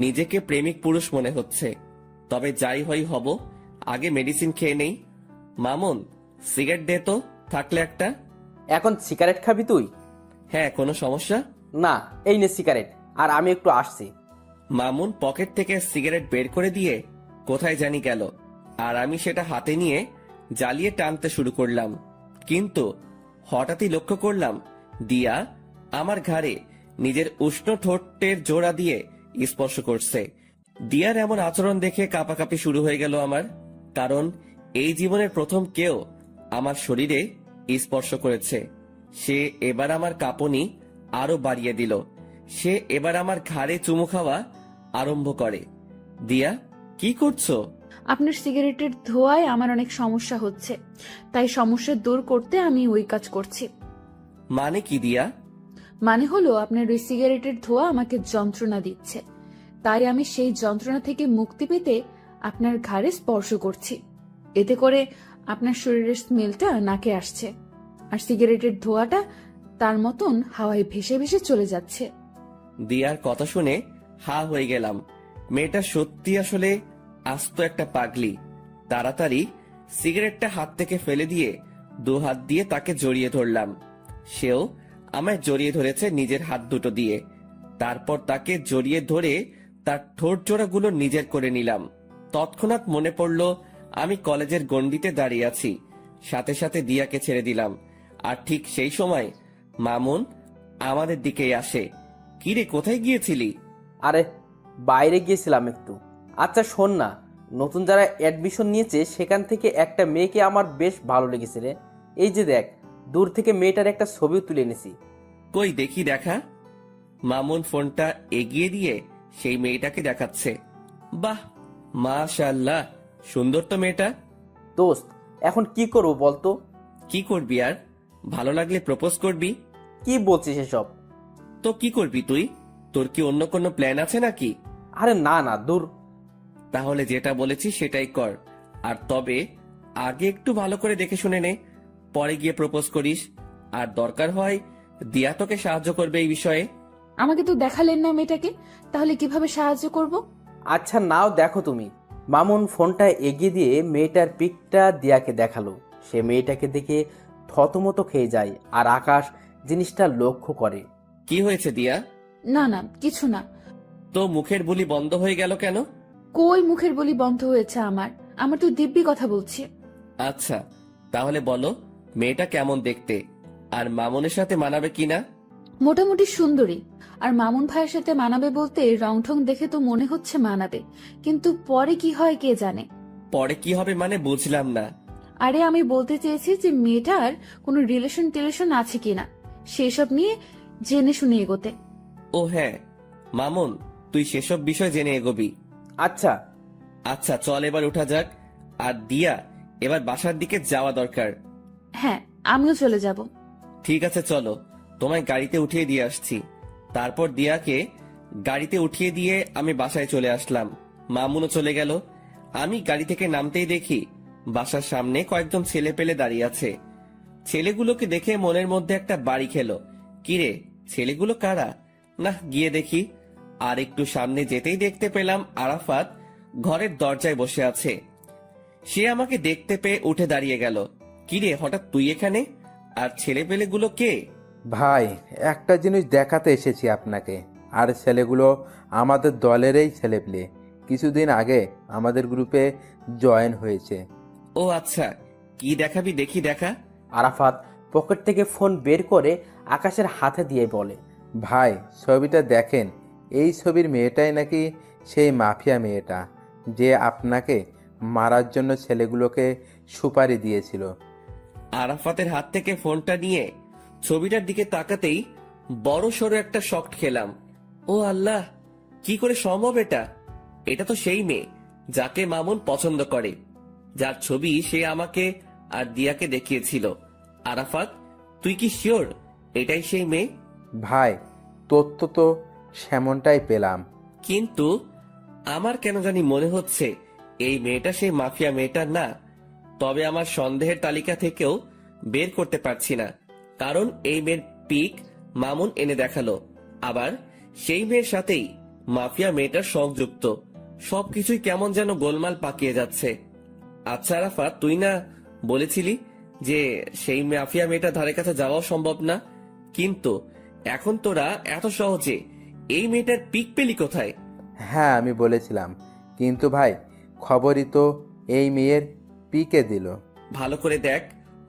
নিজেকে প্রেমিক পুরুষ মনে হচ্ছে। তবে যাই হই হব, আগে মেডিসিন খেয়ে নেই। মামুন, সিগারেট দে তো, থাকলে একটা। এখন সিগারেট খাবি তুই? হ্যাঁ, কোনো সমস্যা? না, এই নে সিগারেট, আর আমি একটু আসছি। মামুন পকেট থেকে সিগারেট বের করে দিয়ে কোথায় জানি গেল, আর আমি সেটা হাতে নিয়ে জ্বালিয়ে টানতে শুরু করলাম। কিন্তু হঠাৎই লক্ষ্য করলাম দিয়া আমার ঘাড়ে নিজের উষ্ণ ঠোঁটের জোড়া দিয়ে স্পর্শ করছে। দিয়ার এমন আচরণ দেখে কাঁপাকাঁপি শুরু হয়ে গেল আমার, কারণ এই জীবনের প্রথম কেউ আমার শরীরে স্পর্শ করেছে। সে এবার আমার কাঁপুনি আরো বাড়িয়ে দিল। সে এবার আমার ঘাড়ে চুমু খাওয়া আরম্ভ করে। দিয়া, কি করছো? আপনার সিগারেটের ধোঁয়ায় আমার অনেক সমস্যা হচ্ছে, তাই সমস্যা দূর করতে আমি ওই কাজ করছি। মানে কি দিয়া? মানে হলো আপনার ওই সিগারেটের ধোঁয়া আমাকে যন্ত্রণা দিচ্ছে, তাই আমি সেই যন্ত্রণা থেকে মুক্তি পেতে আপনার ঘাড়ে স্পর্শ করছি। এতে করে আপনার শরীরের স্মেলটা নাকে আসছে, আর সিগারেটের ধোঁয়াটা তার মতন হাওয়ায় ভেসে ভেসে চলে যাচ্ছে। দিয়ার কথা শুনে হা হয়ে গেলাম। মেয়েটা সত্যি আসলে আস্ত একটা পাগলি। তাড়াতাড়ি সিগারেটটা হাত থেকে ফেলে দিয়ে দু হাত দিয়ে তাকে জড়িয়ে ধরলাম। সেও আমায় জড়িয়ে ধরেছে নিজের হাত দুটো দিয়ে। তারপর তাকে জড়িয়ে ধরে তার ঠোঁট জোড়াগুলো নিজের করে নিলাম। তৎক্ষণাৎ মনে পড়ল আমি কলেজের গণ্ডিতে দাঁড়িয়ে আছি। সাথে সাথে দিয়াকে ছেড়ে দিলাম। আর ঠিক সেই সময় মামুন আমাদের দিকেই আসে। কিরে, কোথায় গিয়েছিলি? আরে বাইরে গিয়েছিলাম একটু। আচ্ছা শোন না, নতুন যারা অ্যাডমিশন নিয়েছে সেখান থেকে একটা মেয়েকে আমার বেশ ভালো লেগেছে রে। এই যে দেখ, দূর থেকে মেয়েটার একটা ছবিও তুলে এনেছি। কই দেখি, দেখা। মামুন ফোনটা এগিয়ে দিয়ে সেই মেয়েটাকে দেখাচ্ছে। বাহ, মাশাআল্লাহ, সুন্দর তো মেয়েটা। দোস্ত, এখন কি করবো বলতো? কি করবি আর? ভালো লাগলে প্রপোজ করবি। কি বলছিস এসব? তো কি করবি তুই? তোর কি অন্য কোনো প্ল্যান আছে নাকি? আরে না না, দূর। তাহলে যেটা বলেছি সেটাই কর। আর তবে আগে একটু ভালো করে দেখে শুনে নে, পরে গিয়ে প্রপোজ করিস। আর দরকার হয় দিয়া তোকে সাহায্য করবে এই বিষয়ে। আমাকে তো দেখালেন না মেয়েটাকে, তাহলে কিভাবে সাহায্য করব? আচ্ছা নাও দেখো তুমি। মামুন ফোনটা এগিয়ে দিয়ে মেয়েটার পিকটা দিয়াকে দেখালো। সে মেয়েটাকে দেখে থতমত খেয়ে যায় আর আকাশ জিনিসটা লক্ষ্য করে। কি হয়েছে দিয়া? না না, কিছু না। তো মুখের বুলি বন্ধ হয়ে গেল কেন? কই মুখের বলি বন্ধ হয়েছে আমার তো দিব্যি কথা বলছি। আচ্ছা, তাহলে বলো মেয়েটা কেমন দেখতে, আর মামুনের সাথে মানাবে কিনা? মোটামুটি সুন্দরী। আর মামুন ভাইয়ের সাথে মানাবে বলতে রং ঠং দেখে তো মনে হচ্ছে মানাবে, কিন্তু পরে কি হয় কে জানে। পরে কি হবে মানে বুঝলাম না। আরে আমি বলতে চেয়েছি যে মেয়েটার কোনো রিলেশন আছে কিনা সেসব নিয়ে জেনে শুনে এগোতে। ও হ্যাঁ, মামুন তুই সেসব বিষয় জেনে এগোবি। আচ্ছা আচ্ছা চল এবার উঠা যাক। আর দিয়া, এবার বাসার দিকে যাওয়া দরকার। হ্যাঁ, আমিও চলে যাব। ঠিক আছে চলো, তোমায় গাড়িতে উঠিয়ে দিয়ে আসছি। তারপর দিয়াকে গাড়িতে উঠিয়ে দিয়ে আমি বাসায় চলে আসলাম। মামুনও চলে গেল। আমি গাড়ি থেকে নামতেই দেখি বাসার সামনে কয়েকজন ছেলে পেলে দাঁড়িয়ে আছে। ছেলেগুলোকে দেখে মনের মধ্যে একটা বাড়ি খেলো। কিরে, ছেলেগুলো কারা? না, গিয়ে দেখি। আর একটু সামনে যেতেই দেখতে পেলাম আরাফাত ঘরের দরজায় বসে আছে। সে আমাকে দেখতে পেয়ে উঠে দাঁড়িয়ে গেল। কিরে, হঠাৎ তুই এখানে? আর ছেলে পেলেগুলো কে? ভাই, একটা জিনিস দেখাতে এসেছি আপনাকে। আর ছেলেগুলো আমাদের দলেরই ছেলেপেলে, কিছুদিন আগে আমাদের গ্রুপে জয়েন হয়েছে। ও আচ্ছা, কি দেখাবি দেখি, দেখা। আরাফাত পকেট থেকে ফোন বের করে আকাশের হাতে দিয়ে বলে। ভাই, ছবিটা দেখেন। এই ছবির মেয়েটাই নাকি সেই মাফিয়া মেয়েটা যে আপনাকে মারার জন্য ছেলেগুলোকে সুপারি দিয়েছিল। আরাফাতের হাত থেকে ফোনটা নিয়ে ছবিটার দিকে তাকাতেই বড় সড়ো একটা শক খেলাম। ও আল্লাহ, কি করে সম্ভব এটা? এটা তো সেই মেয়ে যাকে মামুন পছন্দ করে, যার ছবি সে আমাকে আর দিয়াকে দেখিয়েছিল। আরাফাত, তুই কি শিওর এটাই সেই মেয়ে? ভাই, তথ্য তো সেমনটাই পেলাম। কিন্তু আমার কেন জানি মনে হচ্ছে এই মেয়েটা সেই মাফিয়া মেয়েটা না। তবে আমার সন্দেহের তালিকা থেকেও বের করতে পারছি না, কারণ এই মেয়ের পিক মামুন এনে দেখালো। আবার সেই মেয়ের সাথেই মাফিয়া মেয়েটার সংযুক্ত। সবকিছুই কেমন যেন গোলমাল পাকিয়ে যাচ্ছে। আচ্ছা আরাফাত, তুই না বলেছিলি যে সেই মাফিয়া মেয়েটার ধারে কাছে যাওয়াও সম্ভব না? কিন্তু এখন তোরা এত সহজে এই মেয়েটার পিক পেলি কোথায়? হ্যাঁ, আমি বলেছিলাম, কিন্তু ভাই খবরই তো এই মেয়ের পিকে দিল। ভালো করে দেখ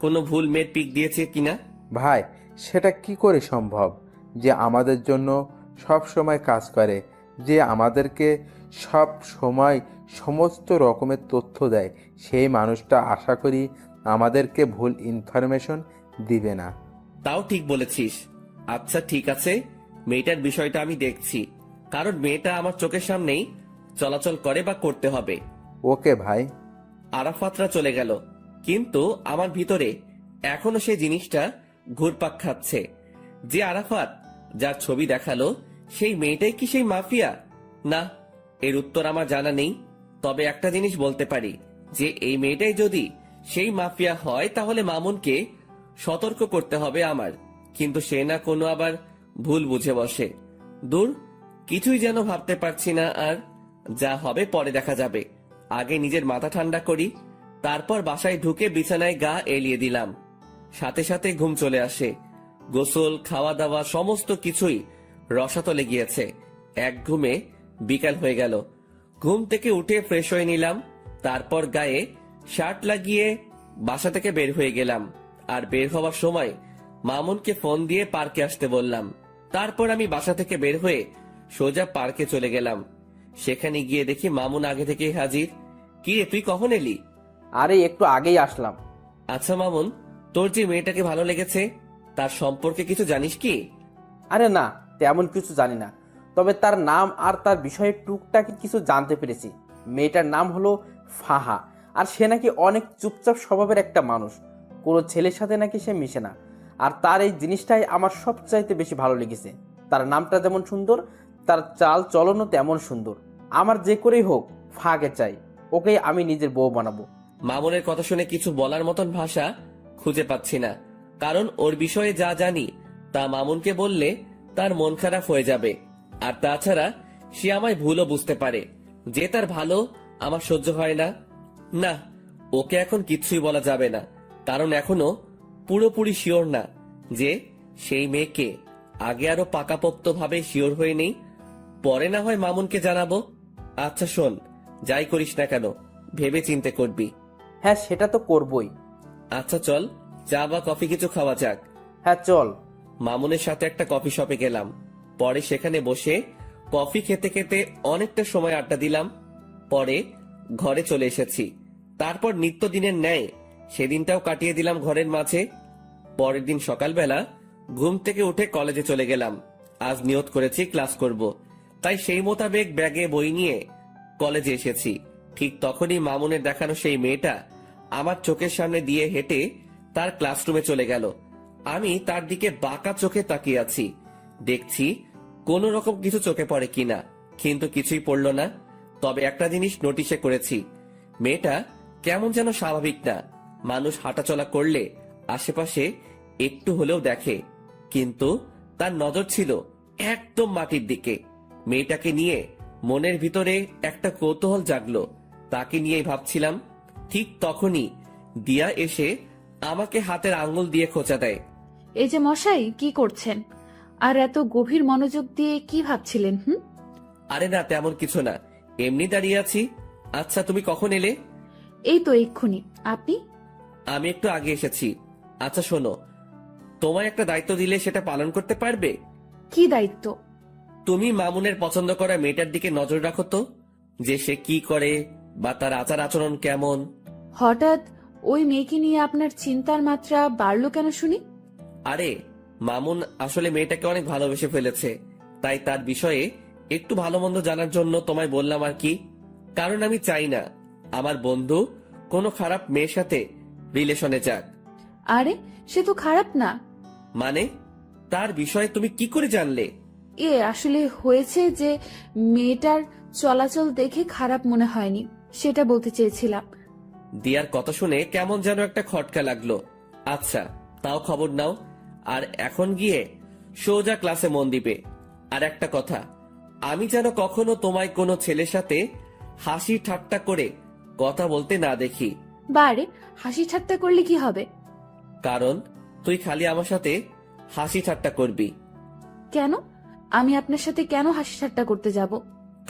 কোনো ভুল মেয়ের পিক দিয়েছে কিনা। ভাই, সেটা কি করে সম্ভব? যে আমাদের জন্য সব সময় কাজ করে, যে আমাদেরকে সব সময় সমস্ত রকমের তথ্য দেয়, সেই মানুষটা আশা করি আমাদেরকে ভুল ইনফরমেশন দিবে না। তাও ঠিক বলেছিস। আচ্ছা ঠিক আছে, মেয়েটার বিষয়টা আমি দেখছি, কারণ মেয়েটা আমার চোখের সামনেই চলাচল করে বা করতে হবে। ওকে ভাই। আরাফাতরা চলে গেল, কিন্তু আমার ভিতরে এখনো সেই জিনিসটা ঘুরপাক খাচ্ছে। যে আরাফাত যার ছবি দেখালো সেই মেয়েটাই কি সেই মাফিয়া? না, এর উত্তর আমার জানা নেই। তবে একটা জিনিস বলতে পারি যে এই মেয়েটাই যদি সেই মাফিয়া হয় তাহলে মামুনকে সতর্ক করতে হবে আমার। কিন্তু সে না কোনো আবার ভুল বুঝে বসে। দূর, কিছুই যেন ভাবতে পারছি না। আর যা হবে পরে দেখা যাবে। আগে নিজের মাথা ঠান্ডা করি, তারপর বাসায় ঢুকে বিছানায় গা এলিয়ে দিলাম। সাথে সাথে ঘুম চলে আসে। গোসল, খাওয়া দাওয়া সমস্ত কিছুই রসাতলে গিয়েছে। এক ঘুমে বিকাল হয়ে গেল। ঘুম থেকে উঠে ফ্রেশ হয়ে নিলাম, তারপর গায়ে শার্ট লাগিয়ে বাসা থেকে বের হয়ে গেলাম। আর বের হওয়ার সময় মামুনকে ফোন দিয়ে পার্কে আসতে বললাম। তারপর আমি বাসা থেকে বের হয়ে সোজা পার্কে চলে গেলাম। সেখানে গিয়ে দেখি মামুন আগে থেকেই হাজির। কি রে, তুই কখন এলি? আরে একটু আগেই আসলাম। আচ্ছা মামুন, তোর যে মেয়েটাকে ভালো লেগেছে তার সম্পর্কে কিছু জানিস কি? আরে না, তেমন কিছু জানি না, তবে তার নাম আর তার বিষয়ে টুকটাক কিছু জানতে পেরেছি। মেয়েটার নাম হলো ফাহা, আর সে নাকি অনেক চুপচাপ স্বভাবের একটা মানুষ। কোনো ছেলের সাথে নাকি সে মিশে না। আর তার এই জিনিসটাই আমার সবচাইতে বেশি ভালো লেগেছে। তার নামটা যেমন সুন্দর, তার চাল চলনও তেমন সুন্দর। আমার যে করেই হোক ফাহাকে চাই, ওকেই আমি নিজের বউ বানাবো। মামুনের কথা শুনে কিছু বলার মতন ভাষা খুঁজে পাচ্ছি না, কারণ ওর বিষয়ে যা জানি তা মামুনকে বললে তার মন খারাপ হয়ে যাবে। আর তাছাড়া সে আমায় ভুলও বুঝতে পারে যে তার ভালো আমার সহ্য হয় না। না, ওকে এখন কিছুই বলা যাবে না, কারণ এখনো পুরোপুরি শিওর না যে সেই মেয়েকে। আগে আরো পাকাপোক্ত ভাবে শিওর হয়ে নেই, পরে না হয় মামুনকে জানাবো। আচ্ছা শোন, যাই করিস না কেন ভেবে চিন্তে করবি। হ্যাঁ, সেটা তো করবই। আচ্ছা চল, চা বা কফি কিছু খাওয়া যাক। হ্যাঁ চল। মামুনের সাথে একটা কফি শপে গেলাম। পরে সেখানে বসে কফি খেতে খেতে অনেকটা সময় আড্ডা দিলাম। পরে ঘরে চলে এসেছি। তারপর নিত্যদিনের ন্যায় সেদিনটাও কাটিয়ে দিলাম ঘরের মাঝে। পরের দিন সকালবেলা ঘুম থেকে উঠে কলেজে চলে গেলাম। আজ নিয়ত করেছি ক্লাস করব, তাই সেই মোতাবেক ব্যাগে বই নিয়ে কলেজে এসেছি। ঠিক তখনই মামুনের দেখানো সেই মেয়েটা আমার চোখের সামনে দিয়ে হেঁটে তার ক্লাসরুমে চলে গেল। আমি তার দিকে বাঁকা চোখে তাকিয়ে আছি, দেখছি কোন রকম কিছু চোখে পড়ে কিনা, কিন্তু কিছুই পড়ল না। তবে একটা জিনিস নোটিশে করেছি, মেয়েটা কেমন যেন স্বাভাবিক না। মানুষ হাঁটাচলা করলে আশেপাশে একটু হলেও দেখে, কিন্তু তার নজর ছিল একদম মাটির দিকে। মেয়েটাকে নিয়ে মনের ভিতরে একটা কৌতূহল জাগলো, তাকে নিয়েই ভাবছিলাম। ঠিক তখনই দিয়া এসে আমাকে হাতের আঙ্গুল দিয়ে খোঁচা দেয়। এই যে মশাই, কি করছেন? আর এত গভীর মনোযোগ দিয়ে কি ভাবছিলেন? আরে না, তেমন কিছু না, এমনি দাঁড়িয়ে আছি। আচ্ছা তুমি কখন এলে? এই তো এক্ষুনি। আপনি? আমি একটু আগে এসেছি। আচ্ছা শোনো, তোমায় একটা দায়িত্ব দিলে সেটা পালন করতে পারবে? কি দায়িত্ব? তুমি মামুনের পছন্দ করা মেয়েটার দিকে নজর রাখো তো, যে সে কি করে বা তার আচার আচরণ কেমন। হঠাৎ ওই মেয়েকে নিয়ে আপনার চিন্তার মাত্রা বাড়লো কেন শুনি? আরে মামুন আসলে মেয়েটাকে অনেক ভালোবেসে ফেলেছে, তাই তার বিষয়ে একটু ভালো মন্দ জানার জন্য তোমায় বললাম আর কি। কারণ আমি চাই না আমার বন্ধু কোনো খারাপ মেয়ের সাথে রিলেশনে যাক। আরে সে তো খারাপ না। মানে তার বিষয়ে তুমি কি করে জানলে? আসলে হয়েছে যে মেয়েটার চলাচল দেখে খারাপ মনে হয়নি, সেটা বলতে চেয়েছিলাম। দিয়ার কথা শুনে কেমন যেন একটা খটকা লাগলো। আচ্ছা তাও খবর নাও, আর এখন গিয়ে সোজা ক্লাসে মন দিবে। আর একটা কথা, আমি যেন কখনো তোমায় কোনো ছেলের সাথে হাসি ঠাট্টা করে কথা বলতে না দেখি। বারে, হাসি ঠাট্টা করলে কি হবে? কারণ তুই খালি আমার সাথে হাসি ঠাট্টা করবি। কেন? আমি আপনার সাথে কেন হাসি ঠাট্টা করতে যাব?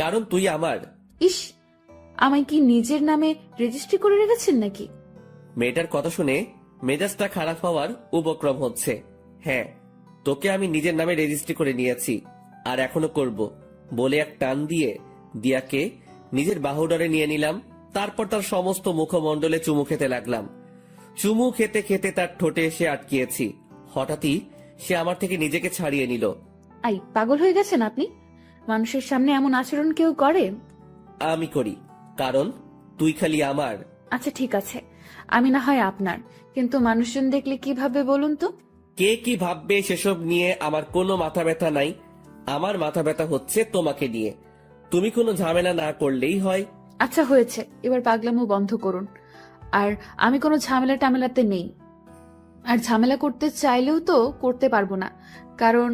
কারণ তুই আমার। ইস, আমায় কি নিজের নামে রেজিস্ট্রি করে রেখেছেন নাকি? মেয়েটার কথা শুনে মেজাজটা খারাপ হওয়ার উপক্রম হচ্ছে। হ্যাঁ, তোকে আমি নিজের নামে রেজিস্ট্রি করে নিয়েছি, আর এখনো করব বলে এক টান দিয়ে দিয়াকে নিজের বাহুডরে নিয়ে নিলাম। তারপর তার সমস্ত মুখমণ্ডলে চুমু খেতে লাগলাম। চুমু খেতে খেতে তার ঠোঁটে এসে আটকিয়েছি। হঠাৎই সে আমার থেকে নিজেকে ছাড়িয়ে নিল। আই, পাগল হয়ে গেছেন আপনি? মানুষের সামনে এমন আচরণ কেউ করে? আমি করি, কারণ তুই খালি আমার। আচ্ছা ঠিক আছে, আমি না হয় আপনার, কিন্তু মানুষজন দেখলে কি ভাববে বলুন তো? কে কি ভাববে সেসব নিয়ে আমার কোনো মাথা ব্যথা নাই। আমার মাথা ব্যথা হচ্ছে তোমাকে নিয়ে। তুমি কোনো ঝামেলা না করলেই হয়। আচ্ছা হয়েছে, এবার পাগলামো বন্ধ করুন। আর আমি কোনো ঝামেলা টামেলাতে নেই, আর ঝামেলা করতে চাইলেও তো করতে পারবো না, কারণ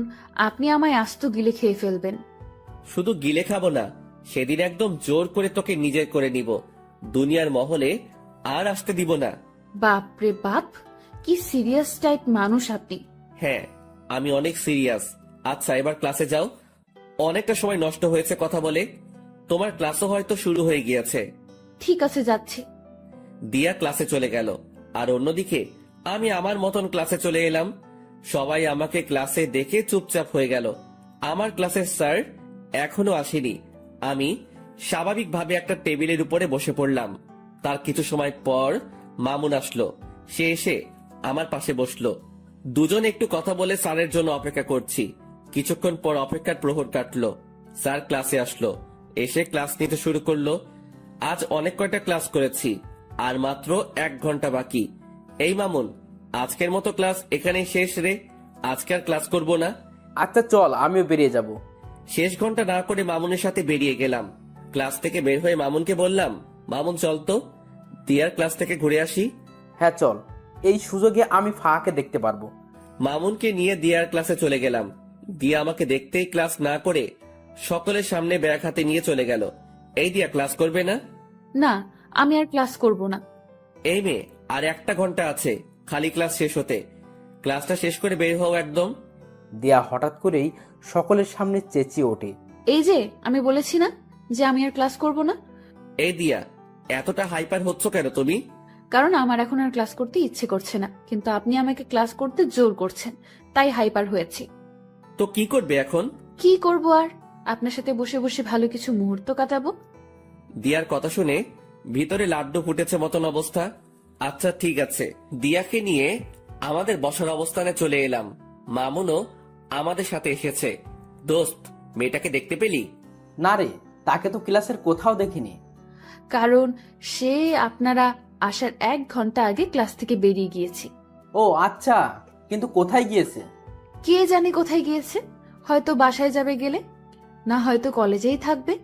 আপনি আমায় আস্ত গিলে খেয়ে ফেলবেন। শুধু গিলে খাবো না, সেদিন একদম জোর করে তোকে নিজের করে নিব। দুনিয়ার মহলে আর আসতে দিব না। বাপ রে বাপ, কি সিরিয়াস টাইপ মানুষ আপনি। হ্যাঁ, আমি অনেক সিরিয়াস। আচ্ছা, এবার ক্লাসে যাও। অনেকটা সময় নষ্ট হয়েছে কথা বলে। তোমার ক্লাসও হয়তো শুরু হয়ে গিয়েছে। ঠিক আছে, যাচ্ছি। দিয়া ক্লাসে চলে গেল, আর অন্যদিকে আমি আমার মতন ক্লাসে চলে এলাম। সবাই আমাকে ক্লাসে দেখে চুপচাপ হয়ে গেল। আমার ক্লাসের স্যার এখনো আসেনি। আমি স্বাভাবিকভাবে একটা টেবিলের উপরে বসে পড়লাম। তার কিছু সময় পর মামুন আসলো। সে এসে আমার পাশে বসলো। দুজন একটু কথা বলে স্যারের জন্য অপেক্ষা করছি। কিছুক্ষণ পর অপেক্ষার প্রহর কাটলো। স্যার ক্লাসে আসলো, এসে ক্লাস নিতে শুরু করলো। আজ অনেক কয়টা ক্লাস করেছি, আর মাত্র 1 ঘন্টা বাকি। এই মামুন, আজকের মতো ক্লাস এখানেই শেষ রে। আজকে আর ক্লাস করব না। আচ্ছা চল, আমিও বেরিয়ে যাব। শেষ ঘন্টা না করে মামুনের সাথে বেরিয়ে গেলাম। ক্লাস থেকে বের হয়ে মামুনকে বললাম, মামুন চল তো, দিয়ার ক্লাস থেকে ঘুরে আসি। হ্যাঁ চল, এই সুযোগে আমি ফাহাকে দেখতে পারবো। মামুনকে নিয়ে দিয়ার ক্লাসে চলে গেলাম। দিয়া আমাকে দেখতেই ক্লাস না করে সকলের সামনে ব্যাগ হাতে নিয়ে চলে গেল। এই দিয়া ক্লাস করবে না? না, আমি আর ক্লাস করব না। এই মেয়ে, আর 1 ঘন্টা আছে খালি ক্লাস শেষ হতে। ক্লাসটা শেষ করে বের হও একদম। দিয়া হঠাৎ করেই সকলের সামনে চেঁচিয়ে ওঠে। এই যে আমি বলেছি না যে আমি আর ক্লাস করব না। এই দিয়া, এতটা হাইপার হচ্ছ কেন তুমি? কারণ আমার এখন আর ক্লাস করতে ইচ্ছে করছে না, কিন্তু আপনি আমাকে ক্লাস করতে জোর করছেন, তাই হাইপার হয়েছি। তো কি করবে এখন? কি করব আর, আপনার সাথে বসে বসে ভালো কিছু মুহূর্ত কাটাবো। দিয়ার কথা শুনে ভিতরে লাড্ডু ফুটেছে মতন অবস্থা। আচ্ছা ঠিক আছে, দিয়াকে নিয়ে আমাদের বসার অবস্থানে চলে এলাম। মামুনও আমাদের সাথে এসেছে। দোস্ত, মেয়েটাকে দেখতে পেলি? না রে, তাকে তো ক্লাসের কোথাও দেখিনি। কারণ সে আপনারা আসার 1 ঘন্টা আগে ক্লাস থেকে বেরিয়ে গিয়েছি। ও আচ্ছা, কিন্তু কোথায় গিয়েছে? কে জানে কোথায় গিয়েছে, হয়তো বাসায় যাবে গেলে, না হয়তো কলেজেই থাকবে।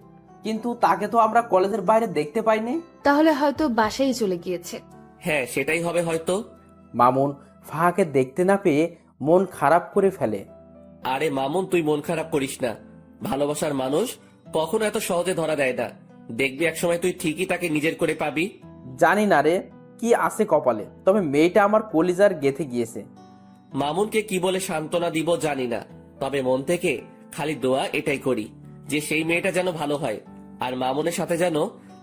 কিন্তু তাকে তো আমরা কলেজের বাইরে দেখতে পাইনি। তাহলে হয়তো বাসায় চলে গিয়েছে। হ্যাঁ, সেটাই হবে হয়তো। মামুন ফাহাকে দেখতে না পেয়ে মন খারাপ করে ফেলে। আরে মামুন, তুই মন খারাপ করিস না। ভালোবাসার মানুষ কখনো এত সহজে ধরা দেয় না। দেখবি একসময় তুই ঠিকই তাকে নিজের করে পাবি। জানি না রে কি আছে কপালে, তবে মেয়েটা আমার কলিজার গেথে গিয়েছে। মামুনকে কি বলে সান্ত্বনা দিব জানি না, তবে মন থেকে খালি দোয়া এটাই করি যে সেই মেয়েটা যেন ভালো হয়, আর মামুনের সাথে যেন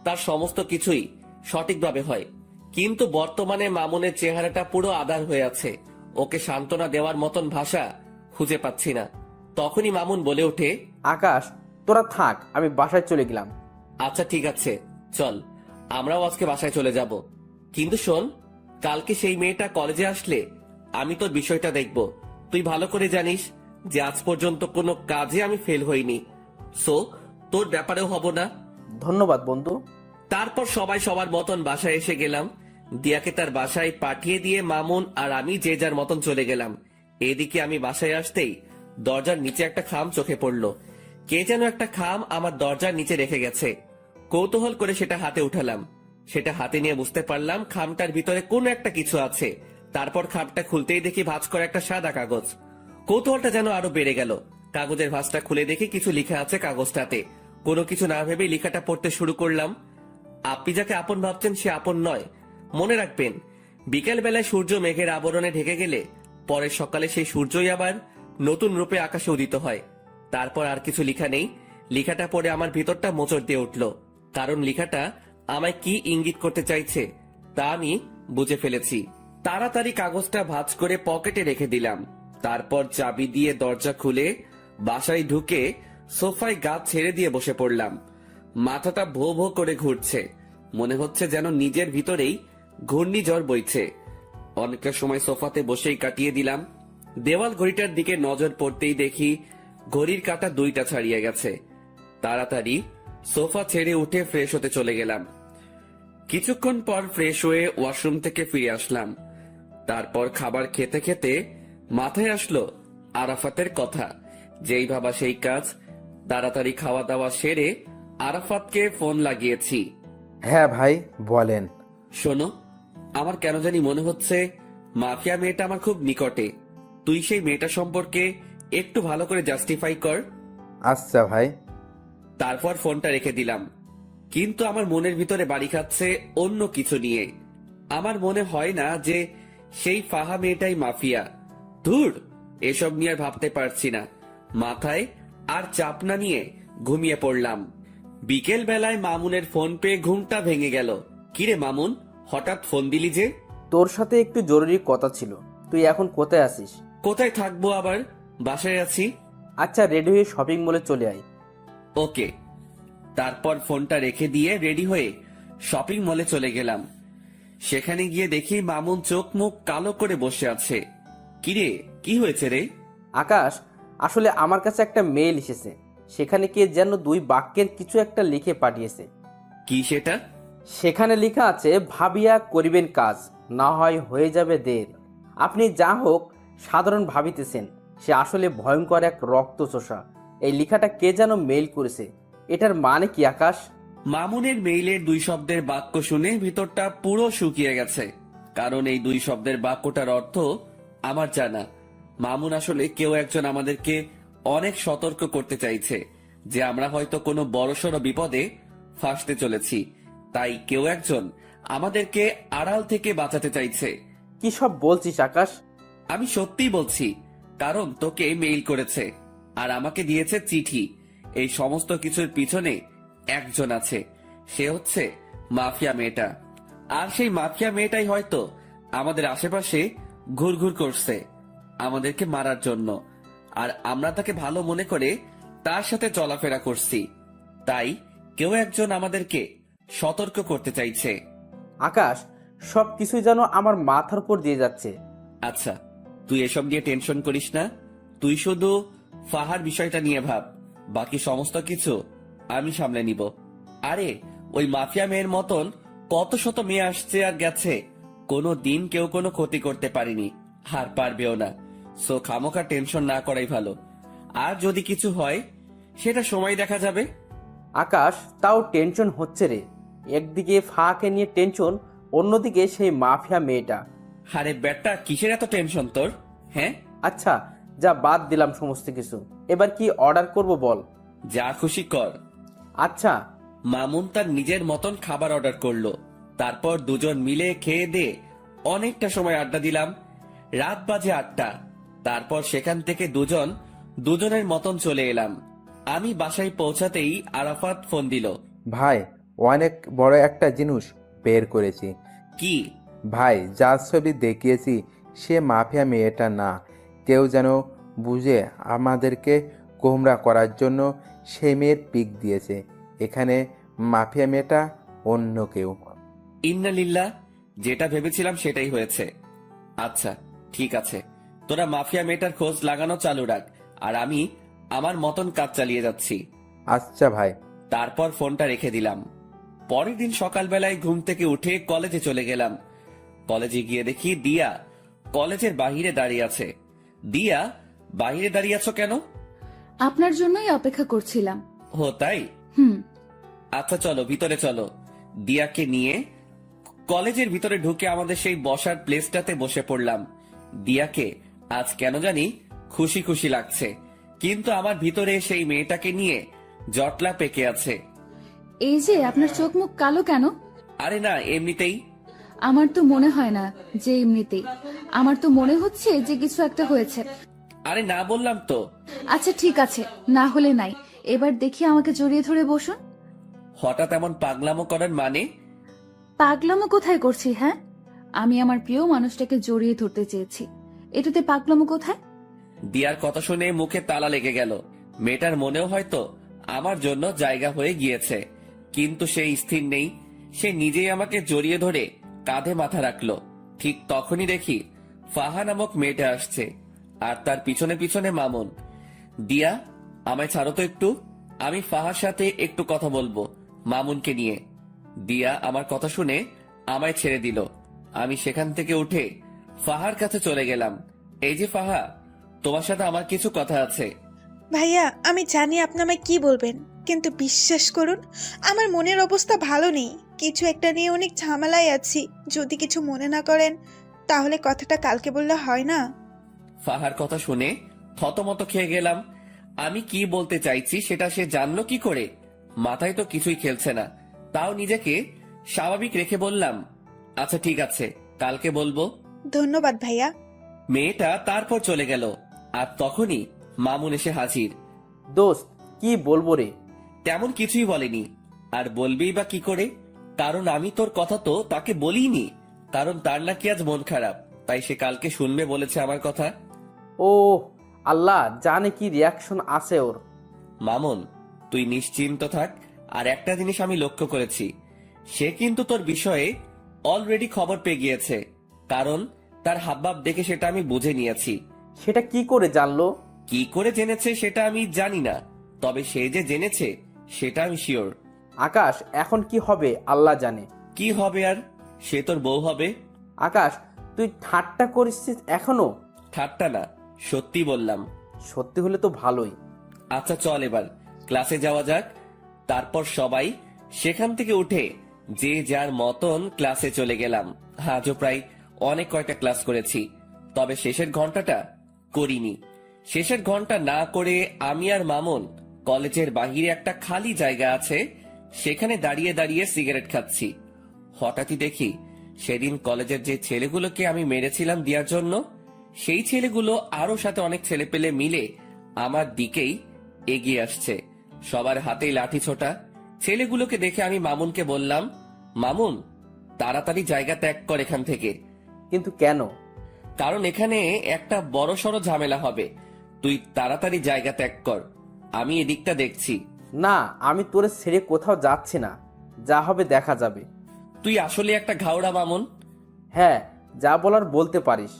তার সমস্ত কিছুই সঠিকভাবে হয়। কিন্তু বর্তমানে মামুনের চেহারাটা পুরো আধার হয়ে আছে। ওকে সান্ত্বনা দেওয়ার মতন ভাষা খুঁজে পাচ্ছি না। তখনই মামুন বলে ওঠে, আকাশ, তোরা থাক, আমি বাসায় চলে গেলাম। আচ্ছা ঠিক আছে, চল আমরাও আজকে বাসায় চলে যাব। কিন্তু শোন, কালকে সেই মেয়েটা কলেজে আসলে আমি তোর বিষয়টা দেখব। তুই ভালো করে জানিস যে আজ পর্যন্ত কোনো কাজে আমি ফেল হইনি, সো তোর ব্যাপারেও হব না। ধন্যবাদ বন্ধু। তারপর সবাই সবার মতন বাসায় এসে গেলাম। দিয়াকে তার বাসায় পাঠিয়ে দিয়ে মামুন আর আমি যে যার মতন চলে গেলাম। এদিকে আমি বাসায় আসতেই দরজার নিচে একটা খাম চোখে পড়লো। কে যেন একটা খাম আমার দরজার নিচে রেখে গেছে। কৌতূহল করে সেটা হাতে উঠালাম। সেটা হাতে নিয়ে বুঝতে পারলাম খামটার ভিতরে কোনো একটা কিছু আছে। তারপর খামটা খুলতেই দেখি ভাঁজ করা একটা সাদা কাগজ। কৌতূহলটা যেন আরো বেড়ে গেল। কাগজের ভাঁজটা খুলে দেখি কিছু লেখা আছে কাগজটাতে। কোনো কিছু না ভেবে লেখাটা পড়তে শুরু করলাম। আপনি যাকে আপন ভাবছেন সে আপন নয়। মনে রাখবেন, বিকেল বেলায় সূর্য মেঘের আবরণে ঢেকে গেলে পরের সকালে সেই সূর্যই আবার নতুন রূপে আকাশে উদিত হয়। তারপর আর কিছু লেখা নেই। লেখাটা পড়ে আমার ভিতরটা মোচড় দিয়ে উঠল, কারণ লেখাটা আমায় কি ইঙ্গিত করতে চাইছে তা আমি বুঝে ফেলেছি। তাড়াতাড়ি কাগজটা ভাঁজ করে পকেটে রেখে দিলাম। তারপর চাবি দিয়ে দরজা খুলে বাসায় ঢুকে সোফায় গা ছেড়ে দিয়ে বসে পড়লাম। মাথাটা ভো ভো করে ঘুরছে, মনে হচ্ছে যেন নিজের ভিতরেই ঘূর্ণিঝড় বইছে। অনেকটা সময় সোফাতে বসেই কাটিয়ে দিলাম। দেওয়াল ঘড়িটার দিকে নজর পড়তেই দেখি ঘড়ির কাঁটা 2টা ছাড়িয়ে গেছে। তাড়াতাড়ি সোফা ছেড়ে উঠে ফ্রেশ হতে চলে গেলাম। কিছুক্ষণ পর ফ্রেশ হয়ে ওয়াশরুম থেকে ফিরে আসলাম। তারপর খাবার খেতে খেতে মাথায় আসলো আরাফাতের কথা। যেই ভাবা সেই কাজ। তাড়াতাড়ি খাওয়া দাওয়া সেরে আরাফাতকে ফোন লাগিয়েছি। হ্যাঁ ভাই, বলেন। শোনো, আমার কেন জানি মনে হচ্ছে মাফিয়া মেয়েটা আমার খুব নিকটে। তুই সেই মেয়েটা সম্পর্কে একটু ভালো করে জাস্টিফাই কর। আচ্ছা ভাই। তারপর ফোনটা রেখে দিলাম। কিন্তু আমার মনের ভিতরে বাড়ি খাচ্ছে অন্য কিছু নিয়ে। আমার মনে হয় না যে সেই ফাহা মেয়েটাই মাফিয়া। ধুর, এসব নিয়ে আর ভাবতে পারছি না। মাথায় আর চাপ না নিয়ে ঘুমিয়ে পড়লাম। বিকেল বেলায় মামুনের ফোন পেয়ে ঘুমটা ভেঙে গেল। কিরে মামুন, হঠাৎ ফোন দিলি যে? তোর সাথে একটু জরুরি কথা ছিল। তুই এখন কোথায় আছিস? কোথায় থাকবো আবার, বাসায় আছি। আচ্ছা, রেডি হয়ে শপিং মলে চলে আয়। ওকে। তারপর ফোনটা রেখে দিয়ে রেডি হয়ে শপিং মলে চলে গেলাম। সেখানে গিয়ে দেখি মামুন চোখ মুখ কালো করে বসে আছে। কিরে, কি হয়েছে রে? আকাশ, আসলে আমার কাছে একটা মেইল এসেছে। সেখানে কে যেন 2 বাক্যের কিছু একটা লিখে পাঠিয়েছে। কি সেটা? সেখানে লেখা আছে, ভাবিয়া করিবেন কাজ, না হয় হয়ে যাবে দের। আপনি যা হোক সাধারণ ভাবিতেছেন, সে আসলে ভয়ঙ্কর এক রক্তচোষা। এই লেখাটা কে যেন মেইল করেছে। এটার মানে কি আকাশ? মামুনের মেইলের 2 শব্দের বাক্য শুনে ভিতরটা পুরো শুকিয়ে গেছে। কারণ এই 2 শব্দের বাক্যটার অর্থ আমার জানা। মামুন আসলে কেউ একজন আমাদেরকে অনেক সতর্ক করতে চাইছে যে আমরা হয়তো কোনো বড়সড় বিপদে ফাঁসতে চলেছি। তাই কেউ একজন আমাদেরকে আড়াল থেকে বাঁচাতে চাইছে। কি সব বলছিস আকাশ? আমি সত্যিই বলছি, কারণ তোকে মেইল করেছে আর আমাকে দিয়েছে চিঠি। এই সমস্ত কিছুর পিছনে একজন আছে, সে হচ্ছে মাফিয়া মেয়েটা। আর সেই মাফিয়া মেয়েটাই হয়তো আমাদের আশেপাশে ঘুরঘুর করছে আমাদেরকে মারার জন্য। আর আমরা তাকে ভালো মনে করে তার সাথে চলাফেরা করছি। তাই কেউ একজন আমাদেরকে সতর্ক করতে চাইছে। আকাশ, সব কিছুই যেন আমার মাথার উপর দিয়ে যাচ্ছে। আচ্ছা, তুই এসব নিয়ে টেনশন করিস না। তুই শুধু ফাহার বিষয়টা নিয়ে ভাব, বাকি সমস্ত কিছু আমি সামলে নিব। আরে, ওই মাফিয়া মেয়ের মতন কত শত মেয়ে আসছে আর গেছে, কোনো দিন কেউ কোনো ক্ষতি করতে পারেনি, আর পারবেও না। সো খামোখা টেনশন না করাই ভালো। আর যদি কিছু হয় সেটা সময় দেখা যাবে। আকাশ, তাও টেনশন হচ্ছে রে। একদিকে ফাঁকে নিয়ে টেনশন, অন্যদিকে সেই মাফিয়া মেয়েটা। আরে বেটা, কিসের এত টেনশন তোর? হ্যাঁ, আচ্ছা, যা বাদ দিলাম সমস্ত কিছু। এবার কি অর্ডার করব বল? যা খুশি কর। আচ্ছা। মামুন তার নিজের মতন খাবার অর্ডার করলো। তারপর দুজন মিলে খেয়ে দিয়ে অনেকটা সময় আড্ডা দিলাম। রাত বাজে 8টা। তারপর সেখান থেকে দুজনের মতন চলে এলাম। আমি বাসায় পৌঁছাতেই আরাফাত ফোন দিল। ভাই, অনেক বড় একটা জিনিস বের করেছি। কি? ভাই, যার ছবি দেখিয়েছি সে মাফিয়া মেয়েটা না। কেউ যেন বুঝে আমাদেরকে গোমরা করার জন্য সেই মেয়ের পিক দিয়েছে। এখানে মাফিয়া মেয়েটা অন্য কেউ। ইন্না লিল্লাহ, যেটা ভেবেছিলাম সেটাই হয়েছে। আচ্ছা ঠিক আছে, তোরা মাফিয়া মেয়েটার খোঁজ লাগানো চালু রাখ, আর আমি আমার মতন কাজ চালিয়ে যাচ্ছি। আচ্ছা ভাই। তারপর ফোনটা রেখে দিলাম। পরের দিন সকালবেলায় ঘুম থেকে উঠে কলেজে চলে গেলাম। কলেজে গিয়ে দেখি দিয়া কলেজের বাহিরে দাঁড়িয়ে আছে। দিয়া, বাহিরে দাঁড়িয়ে আছো কেন? আপনার জন্যই অপেক্ষা করছিলাম। ও তাই? হুম। আচ্ছা চলো ভিতরে চলো। দিয়াকে নিয়ে কলেজের ভিতরে ঢুকে আমাদের সেই বসার প্লেসটাতে বসে পড়লাম। দিয়াকে আজ কেন জানি খুশি খুশি লাগছে, কিন্তু আমার ভিতরে সেই মেয়েটাকে নিয়ে জটলা পেকে আছে। এই যে আপনার চোখ মুখ কালো কেন? আরে না, এমনিতেই। আমার তো মনে হয় না যে এমনিতেই। আমার তো মনে হচ্ছে যে কিছু একটা হয়েছে। আরে না, বললাম তো। আচ্ছা ঠিক আছে, না হলে নাই। এবার দেখি আমাকে জড়িয়ে ধরে বসুন। হঠাৎ এমন পাগলামো করার মানে? পাগলামো কোথায় করছি? হ্যাঁ, আমি আমার প্রিয় মানুষটাকে জড়িয়ে ধরতে চেয়েছি, এটাতে পাগলামো কোথায়? দিয়ার কথা শুনে মুখে তালা লেগে গেল। মেয়েটার মনেও হয়তো আমার জন্য জায়গা হয়ে গিয়েছে, কিন্তু সে স্থির নেই। সে নিজেই আমাকে জড়িয়ে ধরে কাঁধে মাথা রাখলো। ঠিক তখনই দেখি ফাহা নামক মেয়েটা আসছে, আর তার পিছনে পিছনে মামুন। দিয়া, আমায় ছাড়ো তো একটু, আমি ফাহার সাথে একটু কথা বলবো মামুনকে নিয়ে। দিয়া আমার কথা শুনে আমায় ছেড়ে দিল। আমি সেখান থেকে উঠে ফাহার কাছে চলে গেলাম। এই যে ফাহা, তোমার সাথে আমার কিছু কথা আছে। ভাইয়া, আমি জানি আপনি আমায় কি বলবেন, কিন্তু বিশ্বাস করুন আমার মনের অবস্থা ভালো নেই। কিছু একটা নিয়ে অনেক ঝামেলায় আছি। যদি কিছু মনে না করেন তাহলে কথাটা কালকে বললে হয় না? ফাহার কথা শুনে থতমত খেয়ে গেলাম। আমি কি বলতে চাইছি সেটা সে জানলো কি করে? মাথায় তো কিছুই খেলছে না। তাও নিজেকে স্বাভাবিক রেখে বললাম, আচ্ছা ঠিক আছে, কালকে বলবো। ধন্যবাদ ভাইয়া। মেয়েটা তারপর চলে গেল আর তখনই মামুন এসে হাজির। দোস্ত, কি বলবো রে? তেমন কিছুই বলেনি, আর বলবেই বা কি করে, কারণ আমি তোর কথা তো তাকে বলিনি, কারণ তার নাকি আজ মন খারাপ, তাই সে কালকে শুনবে বলেছে আমার কথা। ও আল্লাহ জানে কি রিয়াকশন আছে ওর। মামুন, তুই নিশ্চিন্ত থাক, আর একটা জিনিস আমি লক্ষ্য করেছি, সে কিন্তু তোর বিষয়ে অলরেডি খবর পেয়ে গিয়েছে, কারণ তার হাবভাব দেখে সেটা আমি বুঝে নিয়েছি। সেটা কি করে জানলো? কি করে জেনেছে সেটা আমি জানি না, তবে সে যে জেনেছে সেটা আমি শিওর। আকাশ, এখন কি হবে আল্লাহ জানে। কি হবে আর, সে তোর বউ হবে। আকাশ, তুই ঠাট্টা করিস এখনো? ঠাট্টা না, সত্যি বললাম। সত্যি হলে তো ভালোই। আচ্ছা চল এবার ক্লাসে যাওয়া যাক। তারপর সবাই সেখান থেকে উঠে যে যার মতন ক্লাসে চলে গেলাম। আজও প্রায় অনেক কয়টা ক্লাস করেছি, তবে শেষের ঘন্টাটা করিনি। শেষের ঘন্টা না করে আমি আর মামুন কলেজের বাহিরে একটা খালি জায়গা আছে, সেখানে দাঁড়িয়ে দাঁড়িয়ে সিগারেট খাচ্ছি। হঠাৎই দেখি সেদিন কলেজের যে ছেলেগুলোকে আমি মেরেছিলাম দেওয়ার জন্য, সেই ছেলেগুলো আরো সাথে অনেক ছেলে পেলে মিলে আমার দিকেই এগিয়ে আসছে, সবার হাতেই লাঠি ছোটা। ছেলেগুলোকে দেখে আমি মামুনকে বললাম, মামুন তাড়াতাড়ি জায়গা ত্যাগ কর এখান থেকে। কিন্তু কেন? কারণ এখানে একটা বড়সড় ঝামেলা হবে, তুই তাড়াতাড়ি জায়গা ত্যাগ কর, আমি এদিকটা দেখছি। না, আমি তোরে ছেড়ে কোথাও যাচ্ছি না, যা হবে দেখা যাবে। তুই আসলে একটা ঘাওড়া মামুন। হ্যাঁ, যা বলার বলতে পারিস।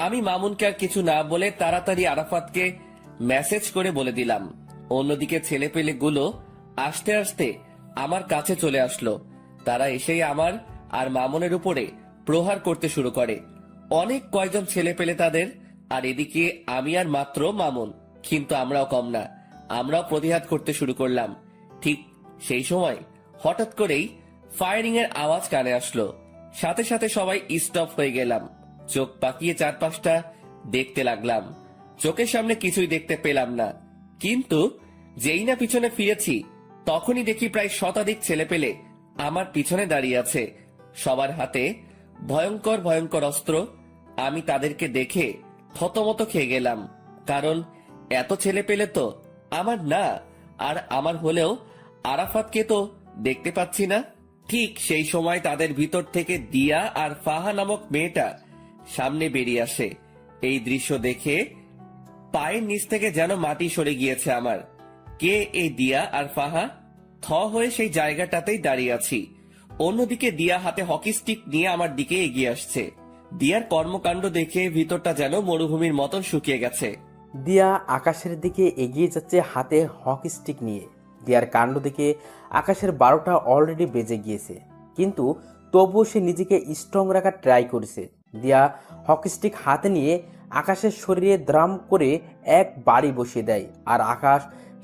আমি মামুনকে আর কিছু না বলে তাড়াতাড়ি আরাফাতকে মেসেজ করে বলে দিলাম। অন্যদিকে ছেলেপেলে গুলো আস্তে আস্তে আমার কাছে চলে আসলো। তারা এসেই আমার আর মামুনের উপরে প্রহার করতে শুরু করে। অনেক কয়জন ছেলে পেলে তাদের, আর এদিকে আমি আর মাত্র মামুন, কিন্তু আমরাও কম না, আমরাও প্রতিহার করতে শুরু করলাম। ঠিক সেই সময় হঠাৎ করেই ফায়ারিং এর আওয়াজ কানে আসলো, সাথে সাথে সবাই স্টপ হয়ে গেলাম। চোখ পাকিয়ে চারপাশটা দেখতে লাগলাম, চোখের সামনে কিছুই দেখতে পেলাম না, কিন্তু যেই না পিছনে ফিরেছি তখনই দেখি প্রায় শতাধিক ছেলে পেলে আমার পিছনে দাঁড়িয়ে আছে, সবার হাতে ভয়ঙ্কর ভয়ঙ্কর অস্ত্র। আমি তাদেরকে দেখে থতমত খেয়ে গেলাম, কারণ এত ছেলে পেলে তো আমার না, আর আমার হলেও আরাফাতকে তো দেখতে পাচ্ছি না। ঠিক সেই সময় তাদের ভিতর থেকে দিয়া আর ফাহা নামক মেয়েটা সামনে বেরিয়ে আসে। এই দৃশ্য দেখে পায়ের নিচ থেকে যেন মাটি সরে গিয়েছে আমার। কে এই দিয়া আর ফাহা? থ হয়ে সেই জায়গাটাতেই দাঁড়িয়ে আছি। অন্যদিকে দিয়া হাতে হকি স্টিক নিয়ে আমার দিকে এগিয়ে আসছে। দিয়ার কর্মকাণ্ড দেখে ভিতরটা যেন মরুভূমির মতন শুকিয়ে গেছে। দিয়া আকাশের দিকে এগিয়ে যাচ্ছে হাতে হকি স্টিক নিয়ে। দিয়ার কাণ্ড দেখে আকাশের 12টা অলরেডি বেজে গিয়েছে, কিন্তু তবুও সে নিজেকে স্ট্রং রাখার ট্রাই করেছে। দিয়া হকি স্টিক হাতে নিয়ে আকাশের শরীরে দ্রাম করে এক বাড়ি বসিয়ে দেয়, আর আকাশ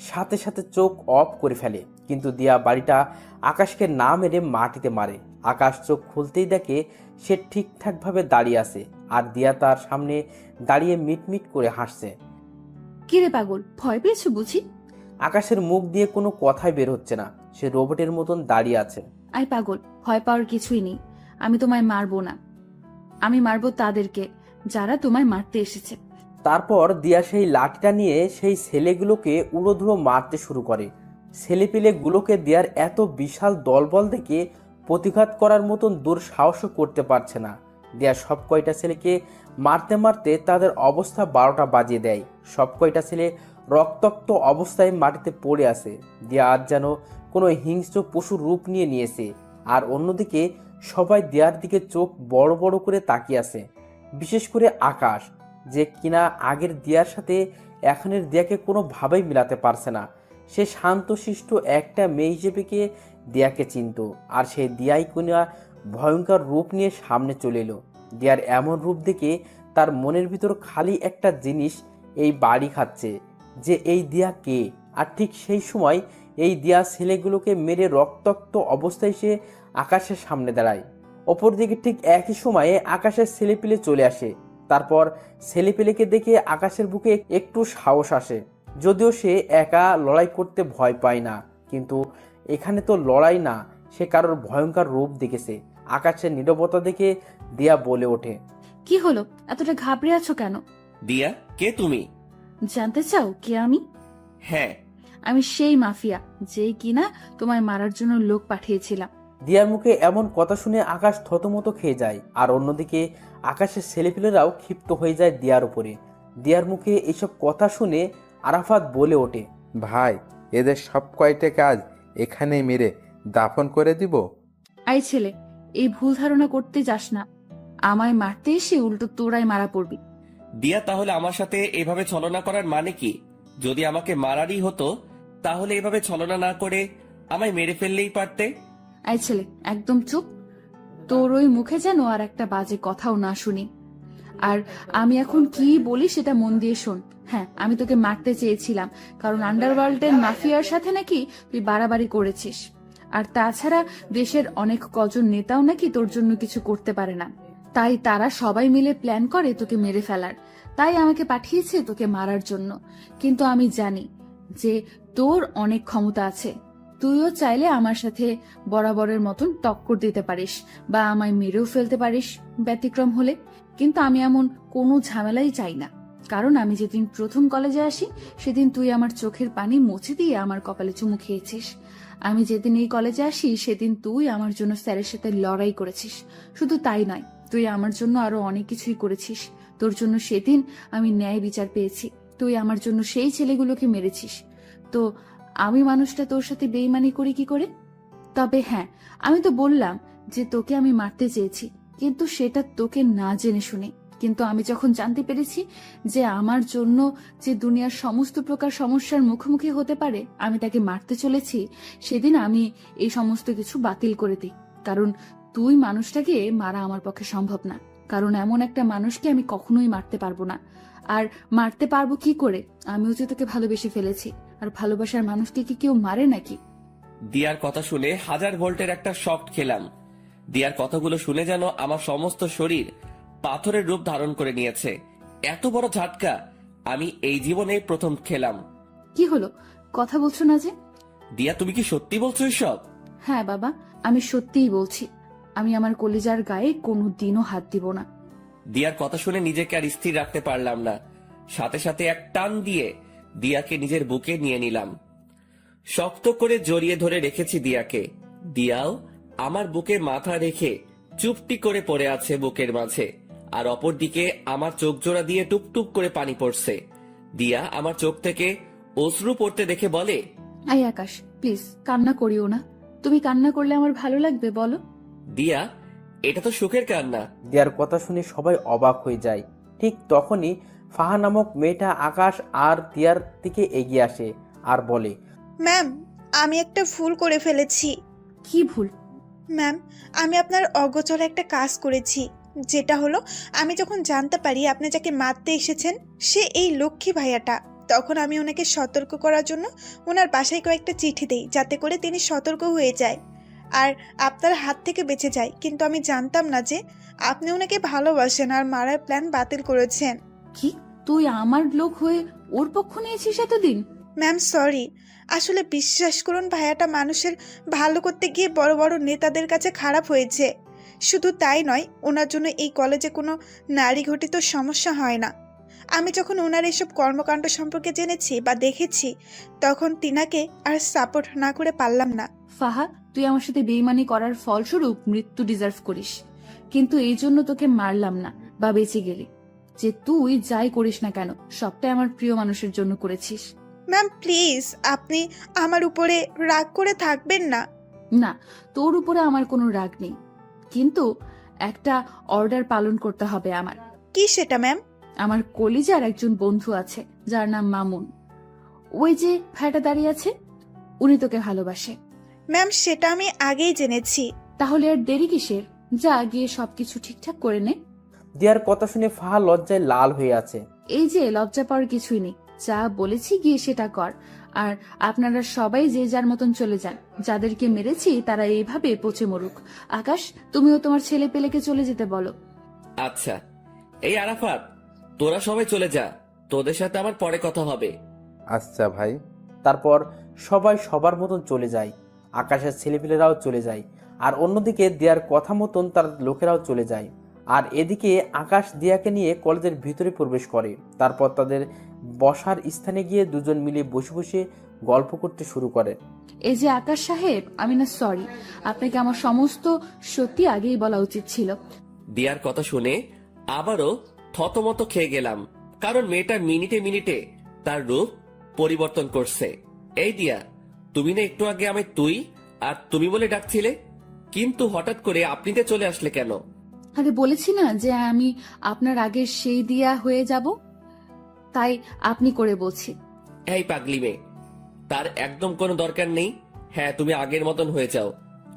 সাথে সাথে চোখ অফ করে ফেলে। কিন্তু দিয়া বাড়িটা আকাশকে না মেরে মাটিতে মারে। আকাশ চোখ খুলতেই দেখে সে ঠিকঠাকভাবে দাঁড়িয়ে আছে, আর দিয়া তার সামনে দাঁড়িয়ে মিটমিট করে হাসছে। কিরে পাগল, ভয় পেয়েছো বুঝি? আকাশের মুখ দিয়ে কোনো কথাই বের হচ্ছে না, সে রোবটের মতন দাঁড়িয়ে আছে। আই পাগল, ভয় পাওয়ার কিছুই নেই। আমি তোমায় মারবো না, আমি মারবো তাদেরকে যারা তোমায় মারতে এসেছে। তারপর দিয়া সেই লাঠিটা নিয়ে সেই ছেলেগুলোকে উড়োধুড়ো মারতে শুরু করে। ছেলেপিলেগুলোকে দিয়ার এত বিশাল দলবল দেখে প্রতিঘাত করার মতন দুঃসাহসও করতে পারছে না। দিয়া সব কয়টা ছেলেকে মারতে মারতে তাদের অবস্থা 12টা বাজিয়ে দেয়। সব কয়টা ছেলে রক্তাক্ত অবস্থায় মাটিতে পড়ে আছে। দিয়া আজ যেন কোনো হিংস্র পশুর রূপ নিয়েছে। আর অন্যদিকে সবাই দিয়ার দিকে চোখ বড় বড় করে তাকিয়ে আছে, বিশেষ করে আকাশ, যে কিনা আগের দিয়ার সাথে এখনের দিয়াকে কোনোভাবেই মিলাতে পারছে না। সে শান্তশিষ্ট একটা মেয়ে হিসেবে দিয়াকে চিনত, আর সেই দিয়াই কিনা ভয়ঙ্কর রূপ নিয়ে সামনে চলে এলো। দিয়ার এমন রূপ দেখে তার মনের ভিতর খালি একটা জিনিস এই বাড়ি খাচ্ছে, যে এই দিয়া কে। আর ঠিক সেই সময় এই দিয়া ছেলেগুলোকে মেরে রক্তাক্ত অবস্থায় সে আকাশের সামনে দাঁড়ায়। অপরদিকে ঠিক একই সময়ে আকাশের ছেলেপিলে চলে আসে। তারপর ছেলেপেলেকে দেখে আকাশের বুকে একটু সাহস আসে, যদিও সে একা লড়াই করতে ভয় পায় না। কিন্তু এখানে তো লড়াই না, সে কারোর ভয়ঙ্কর রূপ দেখেছে। আকাশের নীরবতা দেখে দিয়া বলে ওঠে, কি হলো, এতটা ঘাবড়ে আছো কেন? দিয়া, কে তুমি? জানতে চাও কে আমি? হ্যাঁ। আমি সেই মাফিয়া যেই কিনা তোমায় মারার জন্য লোক পাঠিয়েছিলাম। দিয়ার মুখে এমন কথা শুনে আকাশ থতমত খেয়ে যায়, আর অন্যদিকে আকাশের ছেলেপিলেরাও ক্ষিপ্ত হয়ে যায় দিয়ার উপরে। দিয়ার মুখে এইসব কথা শুনে আরাফাত বলে ওঠে, ভাই, এদের সব কয়টা কাজ এখানেই মেরে দাফন করে দিব। আই ছেলে, এই ভুল ধারণা করতে যাস না। আমায় মারতে এসে উল্টো তোরাই মারা পড়বি। দিয়া, তাহলে আমার সাথে এভাবে ছলনা করার মানে কি? যদি আমাকে মারারই হতো তাহলে এভাবে ছলনা না করে আমায় মেরে ফেললেই পারতে। আই ছেলে, একদম চুপ। তোর ওই মুখে যেন আর একটা বাজে কথাও না শুনি। আর আমি এখন কি বলি সেটা মন দিয়ে শোন। হ্যাঁ, আমি তোকে মারতে চেয়েছিলাম, কারণ আন্ডারওয়ার্ল্ডের মাফিয়ার সাথে নাকি তুই বাড়াবাড়ি করেছিস। আর তাছাড়া দেশের অনেক কজন নেতাও নাকি তোর জন্য কিছু করতে পারে না, তাই তারা সবাই মিলে প্ল্যান করে তোকে মেরে ফেলার। তাই আমাকে পাঠিয়েছে তোকে মারার জন্য। কিন্তু আমি জানি যে তোর অনেক ক্ষমতা আছে। তুইও চাইলে আমার সাথে বরাবরের মতন টক্কর দিতে পারিস বা আমায় মেরেও ফেলতে পারিস ব্যতিক্রম হলে। কিন্তু আমি এমন কোনো ঝামেলাই চাই না, কারণ আমি যেদিন প্রথম কলেজে আসি সেদিন তুই আমার চোখের পানি মুছে দিয়ে আমার কপালে চুমু খেয়েছিস। আমি যেদিন এই কলেজে আসি সেদিন তুই আমার জন্য স্যারের সাথে লড়াই করেছিস। শুধু তাই নয়, তুই আমার জন্য আরো অনেক কিছুই করেছিস। তোর জন্য সেদিন আমি ন্যায় বিচার পেয়েছি। তুই আমার জন্য সেই ছেলেগুলোকে মেরেছিস। তো আমি মানুষটা তোর সাথে বেইমানি করি কি করে? তবে হ্যাঁ, আমি তো বললাম যে তোকে আমি মারতে চেয়েছি, কিন্তু সেটা তোকে না জেনে শুনে। কিন্তু আমি যখন জানতে পেরেছি যে আমার জন্য যে দুনিয়ার সমস্ত প্রকার সমস্যার মুখোমুখি হতে পারে আমি তাকে মারতে চলেছি, সেদিন আমি এই সমস্ত কিছু বাতিল করে দিই। কারণ তুই মানুষটাকে মারা আমার পক্ষে সম্ভব না, কারণ এমন একটা মানুষকে আমি কখনোই মারতে পারবো না। আর মারতে পারবো কি করে? আমিও যে তোকে ভালোবেসে ফেলেছি, আর ভালোবাসার মানুষকে কি কেউ মারে নাকি? দিয়ার কথা শুনে 1000 ভোল্টের একটা শক খেলাম। দিয়ার কথাগুলো শুনে যেন আমার সমস্ত শরীর পাথরের রূপ ধারণ করে নিয়েছে। এত বড় ঝাটকা আমি এই জীবনে প্রথম খেলাম। কি হলো, কথা বলছো না যে? দিয়া, তুমি কি সত্যি বলছো এসব? হ্যাঁ বাবা, আমি সত্যিই বলছি। আমি আমার কলিজার গায়ে কোনো দিনও হাত দিব না। দিয়ার কথা শুনে নিজেকে আর স্থির রাখতে পারলাম না। সাথে সাথে এক টান দিয়ে দিয়াকে নিজের বুকে নিয়ে নিলাম। শক্ত করে জড়িয়ে ধরে রেখেছি দিয়াকে। দিয়াও আমার বুকে মাথা রেখে চুপটি করে পড়ে আছে বুকের মাঝে, আর অপরদিকে আমার চোখ জোড়া দিয়ে টুপটুপ করে পানি পড়ছে। দিয়া আমার চোখ থেকে অশ্রু পড়তে দেখে বলে, আই আকাশ, প্লিজ কান্না করিও না। তুমি কান্না করলে আমার ভালো লাগবে বলো? দিয়া, এটা তো সুখের কান্না। দিয়ার কথা শুনে সবাই অবাক হয়ে যায়। ঠিক তখনই ফাহা নামক মেয়েটা আকাশ আর দিয়ার দিকে এগিয়ে আসে আর বলে, ম্যাম, আমি একটা ভুল করে ফেলেছি। কি ভুল? ম্যাম, আমি আপনার অগোচরে একটা কাজ করেছি। যেটা হলো, আমি যখন জানতে পারি আপনি যাকে মারতে এসেছেন সে এই লক্ষ্মী ভাইয়াটা, তখন আমি ওনাকে সতর্ক করার জন্য ওনার বাসায় কয়েকটা চিঠি দেই, যাতে করে তিনি সতর্ক হয়ে যায় আর আপনার হাত থেকে বেঁচে যায়। কিন্তু আমি জানতাম না যে আপনি ওনাকে ভালোবাসেন আর মারার প্ল্যান বাতিল করেছেন। কি, তুই আমার লোক হয়ে ওর পক্ষ নিয়েছিস এতদিন? ম্যাম সরি, আসলে বিশ্বাস করুন ভাইয়াটা মানুষের ভালো করতে গিয়ে বড় বড় নেতাদের কাছে খারাপ হয়েছে। শুধু তাই নয়, ওনার জন্য এই কলেজে কোনো নারী ঘটিত সমস্যা হয় না। আমি যখন ওনার এসব কর্মকাণ্ড সম্পর্কে জেনেছি বা দেখেছি, তখন তিনাকে আর সাপোর্ট না করে পারলাম না। ফাহা, তুই আমার সাথে বেইমানি করার ফলস্বরূপ মৃত্যু ডিজার্ভ করিস, কিন্তু এই জন্য তোকে মারলাম না বা বেঁচে গেলি। যে তুই যাই করিস না কেন, সবটাই আমার প্রিয় মানুষের জন্য করেছিস। ম্যাম প্লিজ, আপনি আমার উপরে রাগ করে থাকবেন না। না, তোর উপরে আমার কোনো রাগ নেই, কিন্তু একটা অর্ডার পালন করতে হবে আমার। কি সেটা ম্যাম? আমার কলিজার একজন বন্ধু আছে যার নাম মামুন। ওই যে ভাইটা দাঁড়িয়ে আছে, উনি তোকে ভালোবাসে। ম্যাম সেটা আমি আগেই জেনেছি। তাহলে আর দেরি কিসের? যা গিয়ে সবকিছু ঠিকঠাক করে নে। দিয়ার কথা শুনে ফাহা লজ্জায় লাল হয়ে আছে। এই যে লজ্জা পাওয়ার কিছুই নেই, যা বলেছি গিয়ে সেটা কর। আর আপনারা সবাই যে যার মতন চলে যান। যাদেরকে মেরেছি তারা এইভাবে পচে মরুক। আকাশ, তুমিও তোমার ছেলে পেলেকে চলে যেতে বলো। আচ্ছা। এই আরাফাত, তোরা সবাই চলে যা, তোদের সাথে আমার পরে কথা হবে। আচ্ছা ভাই। তারপর সবাই সবার মতন চলে যায়। আকাশের ছেলেপিলেরাও চলে যায়, আর অন্যদিকে দিয়ার কথা মতন তার লোকেরাও চলে যায়। আর এদিকে আকাশ দিয়াকে নিয়ে কলেজের ভিতরে প্রবেশ করে। তারপর তাদের বসার স্থানে গিয়ে দুজন মিলে বসে বসে গল্প করতে শুরু করে। এই যে আকাশ সাহেব, আমি না সরি, আপনাকে আমার সমস্ত সত্যি আগেই বলা উচিত ছিল। দিয়ার কথা শুনে আবারও থতমত খেয়ে গেলাম, কারণ মেয়েটা মিনিটে মিনিটে তার রূপ পরিবর্তন করছে। এই দিয়া, তুমি না একটু আগে আমায় তুই আর তুমি বলে ডাকছিলে, কিন্তু হঠাৎ করে আপনিতে চলে আসলে কেন? আরে বলেছি না যে আমি আপনার আগে সেই দিয়া হয়ে যাব, তাই আপনি করে বলছি। এই পাগলি মেয়ে, তার একদম কোনো দরকার নেই। হ্যাঁ, তুমি আগের মতন হয়ে যাও,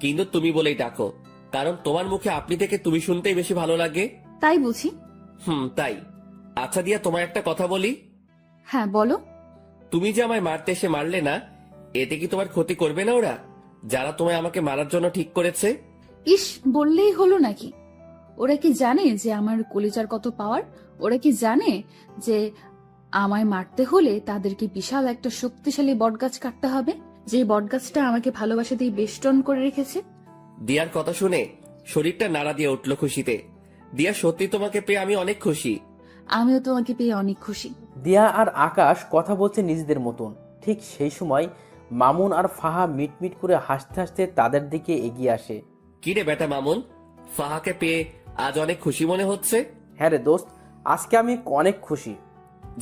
কিন্তু তুমি বলেই ডাকো, কারণ তোমার মুখে আপনি থেকে তুমি শুনতেই বেশি ভালো লাগে। তাই বুঝি? তাই। আচ্ছা দিয়া, তোমায় একটা কথা বলি। হ্যাঁ বলো। তুমি যে আমায় মারতে এসে মারলে না, এতে কি তোমার ক্ষতি করবে না ওরা, যারা তোমায় আমাকে মারার জন্য ঠিক করেছে? ইস, বললেই হলো নাকি? ওরা কি জানে যে আমার কলিজার কত পাওয়ার? ওরা কি জানে যে আমায় মারতে হলে তাদেরকে বিশাল একটা শক্তিশালী বটগাছ কাটতে হবে, যে বটগাছটা আমাকে ভালোবাসাতেই বেষ্টন করে রেখেছে? দিয়ার কথা শুনে শরীরটা নাড়া দিয়ে উঠল খুশিতে। দিয়া, সত্যি তোমাকে পেয়ে আমি অনেক খুশি। আমিও তোমাকে পেয়ে অনেক খুশি। দিয়া আর আকাশ কথা বলছে নিজেদের মতন। ঠিক সেই সময় মামুন আর ফাহা মিটমিট করে হাসতে হাসতে তাদের দিকে এগিয়ে আসে। কি রে বেটা মামুন, ফাহাকে পেয়ে আজ অনেক খুশি মনে হচ্ছে? হ্যাঁ রে দোস্ত, আজকে আমি অনেক খুশি।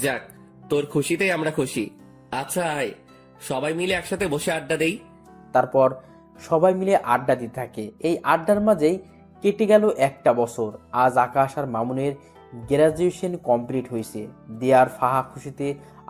যাক, তোর খুশিতেই আমরা খুশি। আচ্ছা আয়, সবাই মিলে একসাথে বসে আড্ডা দেই। তারপর সবাই মিলে আড্ডা দিতে থাকে। এই আড্ডার মাঝেই কেটে গেল একটা বছর। আজ আকাশ আর মামুনের গ্র্যাজুয়েশন কমপ্লিট হয়েছে। দিয়া আর ফাহা খুশিতে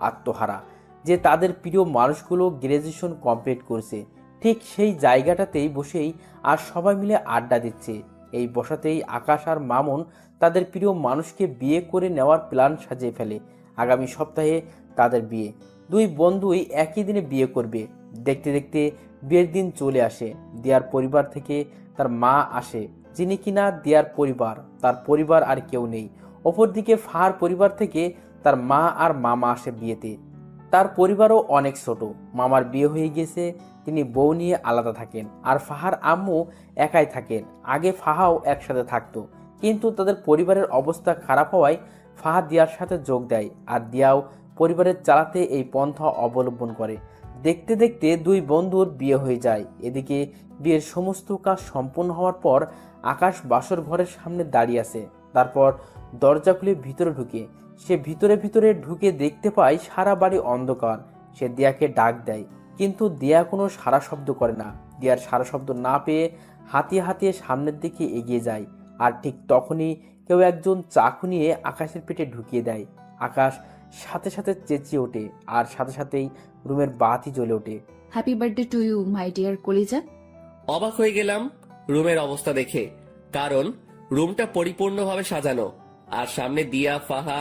আত্মহারা যে তাদের প্রিয় মানুষগুলো গ্র্যাজুয়েশন কমপ্লিট করছে। ঠিক সেই জায়গাটাতেই বসেই আর সবাই মিলে আড্ডা দিচ্ছে। এই বসাতেই আকাশ আর মামুন তাদের প্রিয় মানুষকে বিয়ে করে নেওয়ার প্ল্যান সাজিয়ে ফেলে। আগামী সপ্তাহে তাদের বিয়ে। দুই বন্ধুই একই দিনে বিয়ে করবে। দেখতে দেখতে বিয়ের দিন চলে আসে। দিয়ার পরিবার থেকে তার মা আসে, যিনি কিনা দিয়ার পরিবার, তার পরিবার আর কেউ নেই। অপরদিকে ফাহার পরিবার থেকে তার মা আর মামা আসে বিয়েতে। তার পরিবারও অনেক ছোট। মামার বিয়ে হয়ে গেছে, তিনি বউ নিয়ে আলাদা থাকেন। আর ফাহার আম্মু একাই থাকেন। আগে ফাহাও একসাথে থাকতো, কিন্তু তাদের পরিবারের অবস্থা খারাপ হওয়ায় ফাহা দিয়ার সাথে যোগ দেয়। আর দিয়াও পরিবারের চালাতে এই পন্থা অবলম্বন করে। দেখতে দেখতে দুই বন্ধুর বিয়ে হয়ে যায়। এদিকে বিয়ের সমস্ত কাজ সম্পন্ন হওয়ার পর আকাশ বাসর ঘরের সামনে দাঁড়িয়ে আছে। তারপর দরজা খুলে ভিতরে ঢুকে সে ভিতরে ঢুকে দেখতে পায় সারা বাড়ি অন্ধকার। সে দিয়াকে ডাক দেয়, কিন্তু দিয়া কোনো সারা শব্দ করে না। দিয়ার সারা শব্দ না পেয়ে হাতিয়ে হাতিয়ে সামনের দিকে এগিয়ে যায়। আর ঠিক তখনই কেউ একজন চাকু নিয়ে আকাশের পেটে ঢুকিয়ে দেয়। আকাশ সাথে সাথে চেঁচিয়ে ওঠে, আর সাথে সাথেই রুমের বাতি জ্বলে ওঠে। Happy birthday to you my dear কলিজা। অবাক হয়ে গেলাম রুমের অবস্থা দেখে, কারণ রুমটা পরিপূর্ণভাবে সাজানো, আর সামনে দিয়া, ফাহা,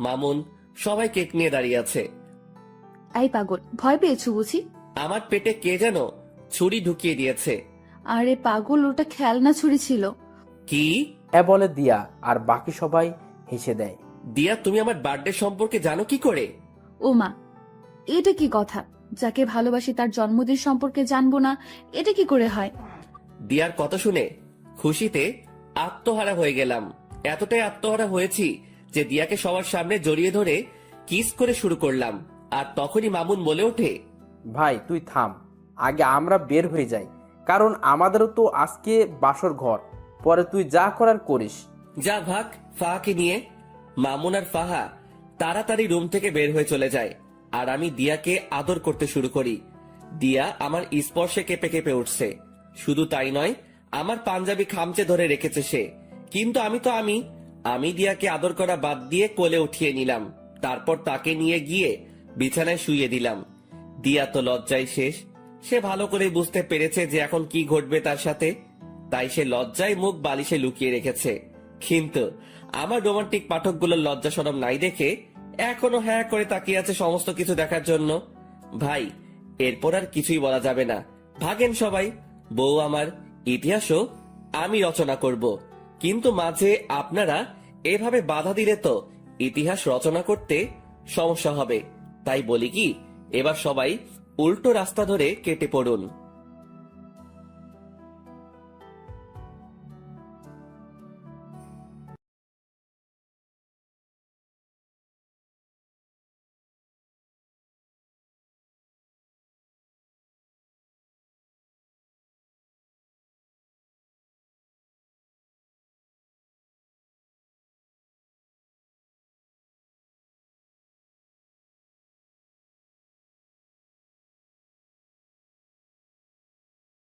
মামুন সবাই কেক নিয়ে দাঁড়িয়ে আছে। এই পাগল, ভয় পেয়েছো বুঝি? আমার পেটে কে যেন ছুরি ঢুকিয়ে দিয়েছে। আরে পাগল, ওটা খেলনা ছুরি ছিল। কি? বলে দিয়া, আর বাকি সবাই হেসে দেয়। দিয়া, তুমি আমার বার্থডে সম্পর্কে জানো কি করে? ও মা, এটা কি কথা? যাকে ভালোবাসি তার জন্মদিন সম্পর্কে জানবো না, এটা কি করে হয়? দিয়ার কথা শুনে খুশিতে আত্মহারা হয়ে গেলাম। এতটাই আত্মহারা হয়েছি যে দিয়াকে সবার সামনে জড়িয়ে ধরে কিস করে শুরু করলাম। আর তখনই মামুন বলে ওঠে, ভাই তুই থাম, আগে আমরা বের হয়ে যাই, কারণ আমাদেরও তো আজকে বাসর ঘর। পরে তুই যা করার করিস। যা ভাগ ফাহাকে নিয়ে। মামুন আর ফাহা তাড়াতাড়ি রুম থেকে বের হয়ে চলে যায়, আর আমি দিয়াকে আদর করতে শুরু করি। দিয়া আমার স্পর্শে কেঁপে কেঁপে উঠছে। শুধু তাই নয়, আমার পাঞ্জাবি খামচে ধরে রেখেছে সে। কিন্তু আমি দিয়াকে আদর করা বাদ দিয়ে কোলে উঠিয়ে নিলাম। তারপর তাকে নিয়ে গিয়ে বিছানায় শুইয়ে দিলাম। দিয়া তো লজ্জায় শেষ। সে ভালো করে বুঝতে পেরেছে যে এখন কি ঘটবে তার সাথে, তাই সে লজ্জায় মুখ বালিশে লুকিয়ে রেখেছে। কিন্তু আমার রোমান্টিক পাঠকগুলোর লজ্জা শরম নাই দেখে এখনো হ্যাঁ করে তাকিয়ে আছে সমস্ত কিছু দেখার জন্য। ভাই, এরপর আর কিছুই বলা যাবে না। ভাগেন সবাই। বউ আমার, ইতিহাসও আমি রচনা করব, কিন্তু মাঝে আপনারা এভাবে বাধা দিলে তো ইতিহাস রচনা করতে সমস্যা হবে। তাই বলি কি, এবার সবাই উল্টো রাস্তা ধরে কেটে পড়ুন।